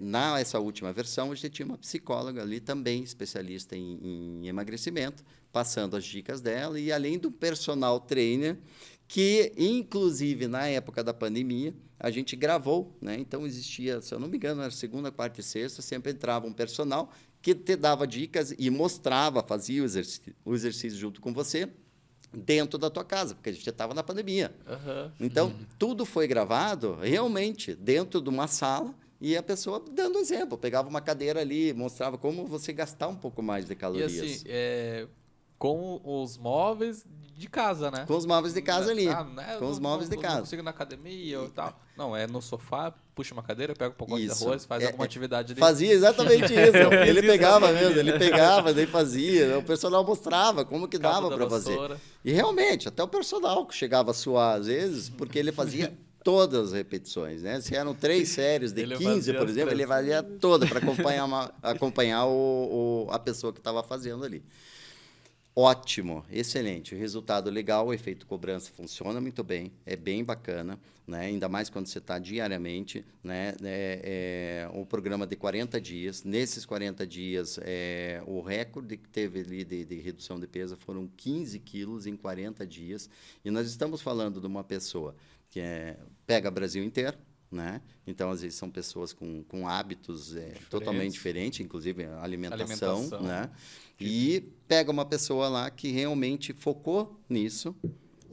nessa última versão, a gente tinha uma psicóloga ali também, especialista em emagrecimento, passando as dicas dela, e além do personal trainer, que, inclusive, na época da pandemia, a gente gravou, né? Então, existia, se eu não me engano, era segunda, quarta e sexta, sempre entrava um personal que te dava dicas e mostrava, fazia o exercício junto com você, dentro da tua casa, porque a gente já estava na pandemia. Uhum. Então, tudo foi gravado, realmente, dentro de uma sala, e a pessoa dando exemplo, pegava uma cadeira ali, mostrava como você gastar um pouco mais de calorias. E assim, com os móveis de casa, né? Com os móveis de casa ali. Né? Com os móveis de casa. Não consigo ir na academia ou tal. Não, é no sofá, puxa uma cadeira, pega um pacote de Isso. arroz, faz alguma atividade ali. Fazia exatamente isso. Ele pegava mesmo, ele pegava, daí fazia. O personal mostrava como que dava para fazer. E realmente, até o personal que chegava a suar às vezes, porque ele fazia todas as repetições, né? Se eram 3 séries de 15, por exemplo, ele fazia toda para acompanhar a pessoa que estava fazendo ali. Ótimo, excelente, o resultado legal, o efeito cobrança funciona muito bem, é bem bacana, né? Ainda mais quando você está diariamente, né? Um programa de 40 dias, nesses 40 dias, o recorde que teve ali de redução de peso foram 15 quilos em 40 dias, e nós estamos falando de uma pessoa que pega o Brasil inteiro, né? Então, às vezes, são pessoas com hábitos totalmente diferentes, inclusive alimentação. Né? E pega uma pessoa lá que realmente focou nisso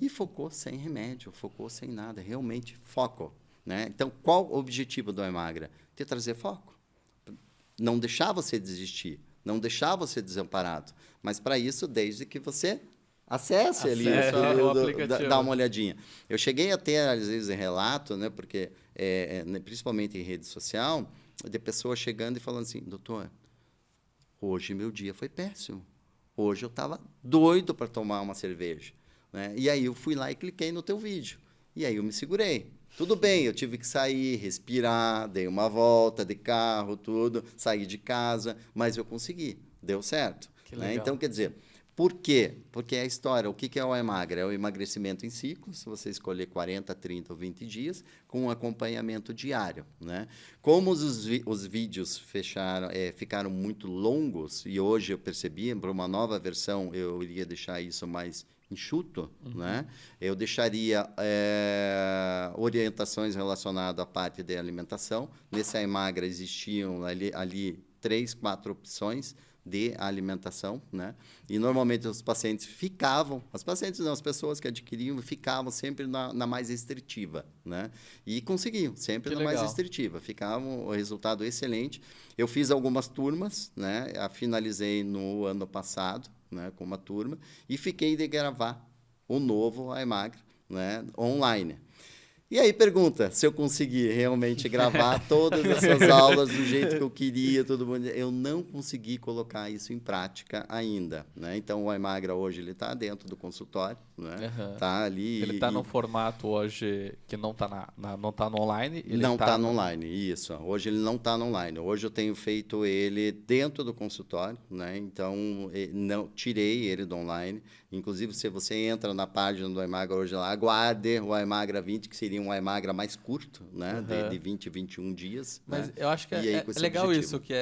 e focou sem remédio, focou sem nada, realmente foco. Né? Então, qual o objetivo do Aimagra? Te trazer foco. Não deixar você desistir, não deixar você desamparado, mas para isso, desde que você acesse ali o aplicativo. Dá uma olhadinha. Eu cheguei a ter, às vezes, relato, né, porque, principalmente em rede social, de pessoas chegando e falando assim, doutor, hoje meu dia foi péssimo. Hoje eu estava doido para tomar uma cerveja. Né? E aí eu fui lá e cliquei no teu vídeo. E aí eu me segurei. Tudo bem, eu tive que sair, respirar, dei uma volta de carro, tudo, saí de casa, mas eu consegui, deu certo. Que legal. Então, quer dizer, Por quê? Porque é a história. O que é o Emagra? É o emagrecimento em ciclos, se você escolher 40, 30 ou 20 dias, com um acompanhamento diário, né? Como os vídeos ficaram muito longos, e hoje eu percebi, para uma nova versão, eu iria deixar isso mais enxuto, né? Eu deixaria orientações relacionadas à parte da alimentação. Nesse Emagra existiam ali 3, 4 opções de alimentação, né? E normalmente os pacientes as pessoas que adquiriam ficavam sempre na mais restritiva, né? E conseguiam, sempre Que na mais legal. restritiva, ficavam o resultado excelente. Eu fiz algumas turmas, né? Finalizei no ano passado, né, com uma turma, e fiquei de gravar o novo Emagra, né, online. E aí pergunta se eu consegui realmente gravar todas essas aulas do jeito que eu queria, todo mundo. Eu não consegui colocar isso em prática ainda, né? Então o Emagra hoje ele está dentro do consultório, né? Aham. Tá ali. Ele está num formato hoje que não está não tá no online. Ele Não tá está no online, isso. Hoje ele não está no online. Hoje eu tenho feito ele dentro do consultório, né? Então, não tirei ele do online. Inclusive, se você entra na página do Emagra hoje lá, aguarde o Emagra 20, que seria um Emagra mais curto, né? De 20, 21 dias. Mas né? eu acho que E aí, é com esse legal objetivo. isso, que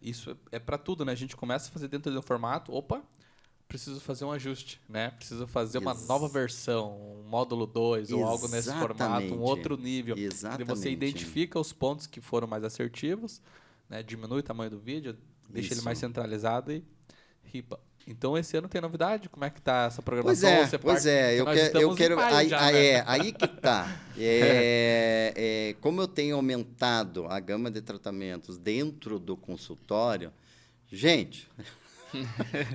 isso é para tudo, né? A gente começa a fazer dentro do formato, preciso fazer um ajuste, né? Preciso fazer uma nova versão, um módulo 2 ou algo nesse formato, um Exatamente. outro nível. E Exatamente. você identifica os pontos que foram mais assertivos, né? Diminui o tamanho do vídeo, deixa ele Isso. mais centralizado e ripa. Então, esse ano tem novidade? Como é que tá essa programação? Pois é, eu quero. Aí que tá. Como eu tenho aumentado a gama de tratamentos dentro do consultório, gente.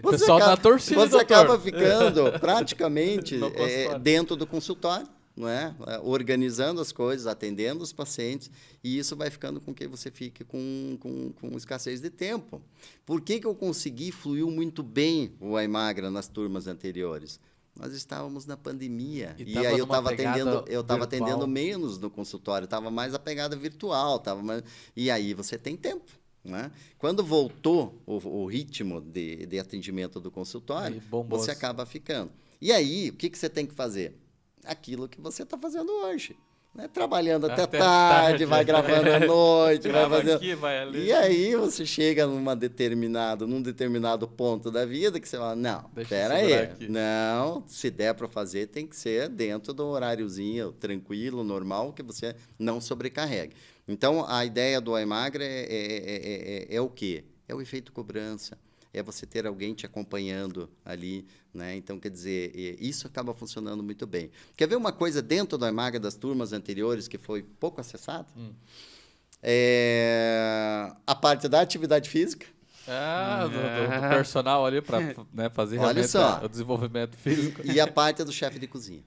Pessoal da torcida, Você doutor. acaba ficando praticamente No consultório. dentro do consultório, não é? Organizando as coisas, atendendo os pacientes, e isso vai ficando com que você fique com escassez de tempo. Por que eu consegui fluir muito bem o Emagra nas turmas anteriores? Nós estávamos na pandemia E e tava aí eu numa estava pegada atendendo virtual. menos no consultório, estava mais a pegada virtual, e aí você tem tempo. Né? Quando voltou o ritmo de atendimento do consultório, Aí, bombou. você acaba ficando. E aí, o que você tem que fazer? Aquilo que você está fazendo hoje. Né? Trabalhando até tarde, vai gravando à noite, vai fazendo... aqui, vai ali. E aí você chega num determinado ponto da vida que você fala, não, Deixa eu espera segurar aí, aqui. não, se der para fazer, tem que ser dentro do horáriozinho tranquilo, normal, que você não sobrecarregue. Então, a ideia do Emagra é o quê? É o efeito cobrança. É você ter alguém te acompanhando ali, né? Então, quer dizer, isso acaba funcionando muito bem. Quer ver uma coisa dentro do Emagra das turmas anteriores que foi pouco acessada? A parte da atividade física. Do personal ali para fazer Olha realmente só. o desenvolvimento físico. E a parte do chefe de cozinha.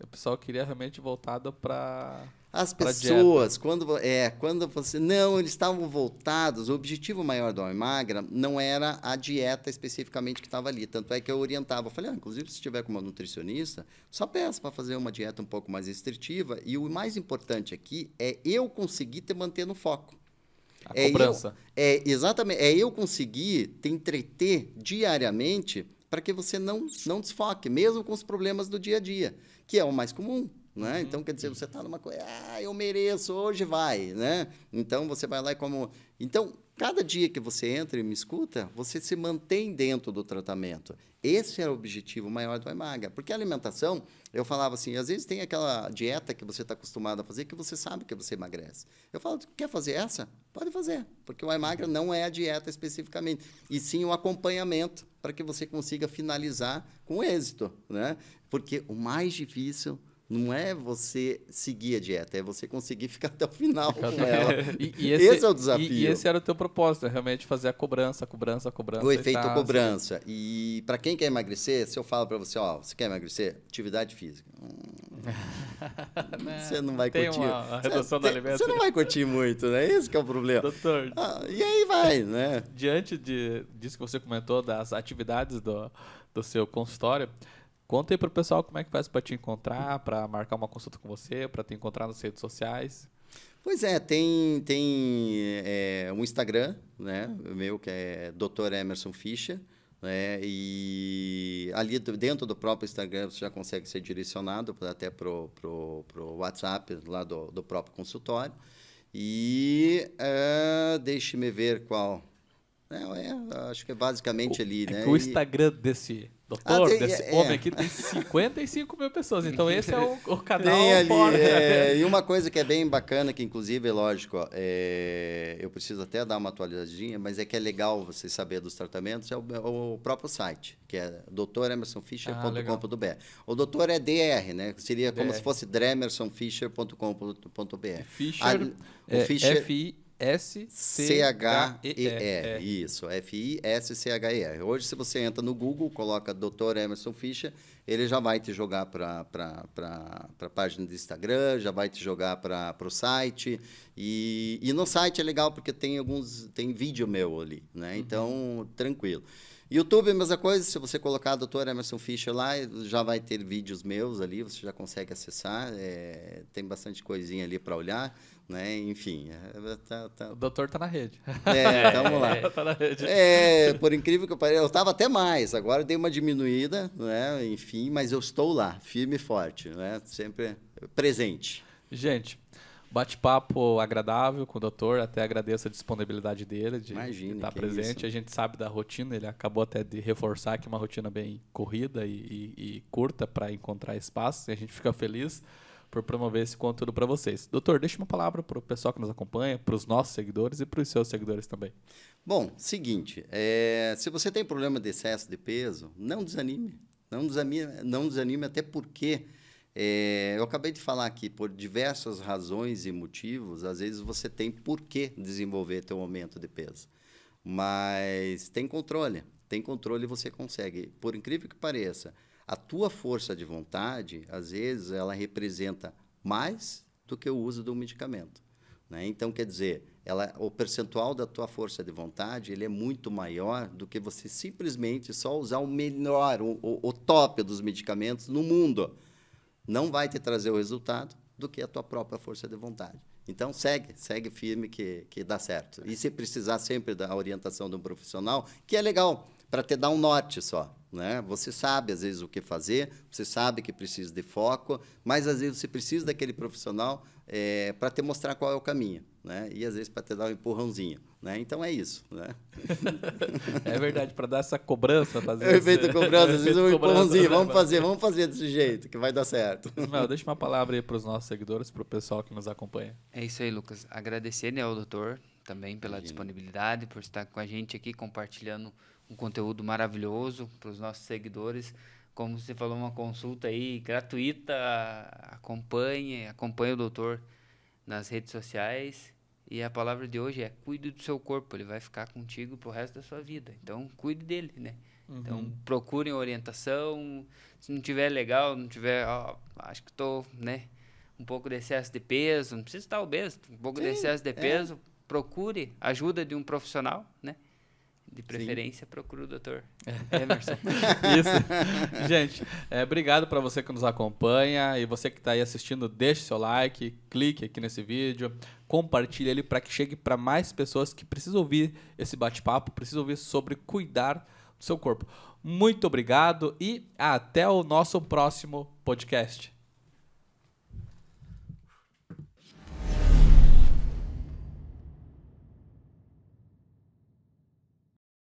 O pessoal queria realmente voltado para As pra pessoas, quando você... Não, eles estavam voltados... O objetivo maior do Emagra não era a dieta especificamente que estava ali. Tanto é que eu orientava. Eu falei, inclusive, se tiver com uma nutricionista, só peça para fazer uma dieta um pouco mais restritiva. E o mais importante aqui é eu conseguir te manter no foco. a cobrança. Exatamente. É eu conseguir te entreter diariamente para que você não desfoque, mesmo com os problemas do dia a dia, que é o mais comum. Né? Então, quer dizer, você está numa coisa, eu mereço, hoje vai, né? Então, você vai lá e como... Então, cada dia que você entra e me escuta, você se mantém dentro do tratamento. Esse é o objetivo maior do Emagra. Porque a alimentação, eu falava assim, às vezes tem aquela dieta que você está acostumado a fazer que você sabe que você emagrece. Eu falo, quer fazer essa? Pode fazer, porque o Emagra não é a dieta especificamente, e sim o acompanhamento para que você consiga finalizar com êxito, né? Porque o mais difícil... Não é você seguir a dieta, é você conseguir ficar até o final com ela. Esse é o desafio. E esse era o teu propósito, realmente fazer a cobrança. O efeito cobrança. E para quem quer emagrecer, se eu falo para você, você quer emagrecer? Atividade física. Você não vai curtir. Uma redução da alimentação. Você não vai curtir muito, né? Esse que é o problema. Doutor, e aí vai, né? Diante disso que você comentou, das atividades do seu consultório, conta aí pro pessoal como é que faz para te encontrar, para marcar uma consulta com você, para te encontrar nas redes sociais. Pois é, tem um Instagram, né, meu, que é Dr. Emerson Fischer, né? E ali dentro do próprio Instagram você já consegue ser direcionado até pro WhatsApp lá do próprio consultório. E deixe-me ver qual. Acho que é basicamente ali, né? Que o Instagram desse doutor, desse homem aqui, tem 55 mil pessoas. Então, esse é o canal fora. E uma coisa que é bem bacana, que inclusive, é lógico, eu preciso até dar uma atualizadinha, mas que é legal você saber dos tratamentos, é o próprio site, que é doutoremersonfischer.com.br. O doutor é DR, né? Seria como se fosse dremersonfischer.com.br. Fischer, F-I-S-C-H-E-R. Isso, F-I-S-C-H-E-R. Hoje, se você entra no Google, coloca Dr. Emerson Fischer, ele já vai te jogar para a página do Instagram, já vai te jogar para o site. E no site é legal porque tem vídeo meu ali, né? Então, tranquilo. YouTube é a mesma coisa, se você colocar Dr. Emerson Fischer lá, já vai ter vídeos meus ali, você já consegue acessar, tem bastante coisinha ali para olhar, né? Enfim. O doutor está na rede. Vamos lá. Tá na rede. Por incrível que eu pareça, eu estava até mais, agora dei uma diminuída, né? Enfim, mas eu estou lá, firme e forte, né? Sempre presente. Gente, bate-papo agradável com o doutor, até agradeço a disponibilidade dele de estar presente. A gente sabe da rotina, ele acabou até de reforçar que é uma rotina bem corrida e curta para encontrar espaço, e a gente fica feliz por promover esse conteúdo para vocês. Doutor, deixa uma palavra para o pessoal que nos acompanha, para os nossos seguidores e para os seus seguidores também. Bom, seguinte, se você tem problema de excesso de peso, não desanime. Não desanime, até porque... eu acabei de falar aqui, por diversas razões e motivos, às vezes você tem por que desenvolver teu aumento de peso. Mas tem controle você consegue. Por incrível que pareça, a tua força de vontade, às vezes, ela representa mais do que o uso do medicamento, né? Então, quer dizer, o percentual da tua força de vontade ele é muito maior do que você simplesmente só usar o melhor, o top dos medicamentos no mundo. Não vai te trazer o resultado do que a tua própria força de vontade. Então, segue firme que dá certo. E se precisar sempre da orientação de um profissional, que é legal, para te dar um norte só, né? Você sabe, às vezes, o que fazer, você sabe que precisa de foco, mas, às vezes, você precisa daquele profissional para te mostrar qual é o caminho, né? E, às vezes, para te dar um empurrãozinho, né? Então, é isso, né? É verdade, para dar essa cobrança. Efeito cobrança, às vezes um empurrãozinho, vamos fazer desse jeito, que vai dar certo. Ismael, deixa uma palavra aí para os nossos seguidores, para o pessoal que nos acompanha. É isso aí, Lucas. Agradecer, né, ao doutor também pela disponibilidade, por estar com a gente aqui compartilhando um conteúdo maravilhoso para os nossos seguidores. Como você falou, uma consulta aí gratuita, acompanhe o doutor nas redes sociais. E a palavra de hoje é: cuide do seu corpo, ele vai ficar contigo pro resto da sua vida. Então, cuide dele, né? Então, procurem orientação. Se não tiver legal, não tiver, acho que estou, né, um pouco de excesso de peso, não precisa estar obeso, um pouco de excesso de peso, procure ajuda de um profissional, né? De preferência, procure o doutor Emerson. Isso. Gente, obrigado para você que nos acompanha. E você que está aí assistindo, deixe seu like, clique aqui nesse vídeo, compartilhe ele para que chegue para mais pessoas que precisam ouvir esse bate-papo, precisam ouvir sobre cuidar do seu corpo. Muito obrigado e até o nosso próximo podcast.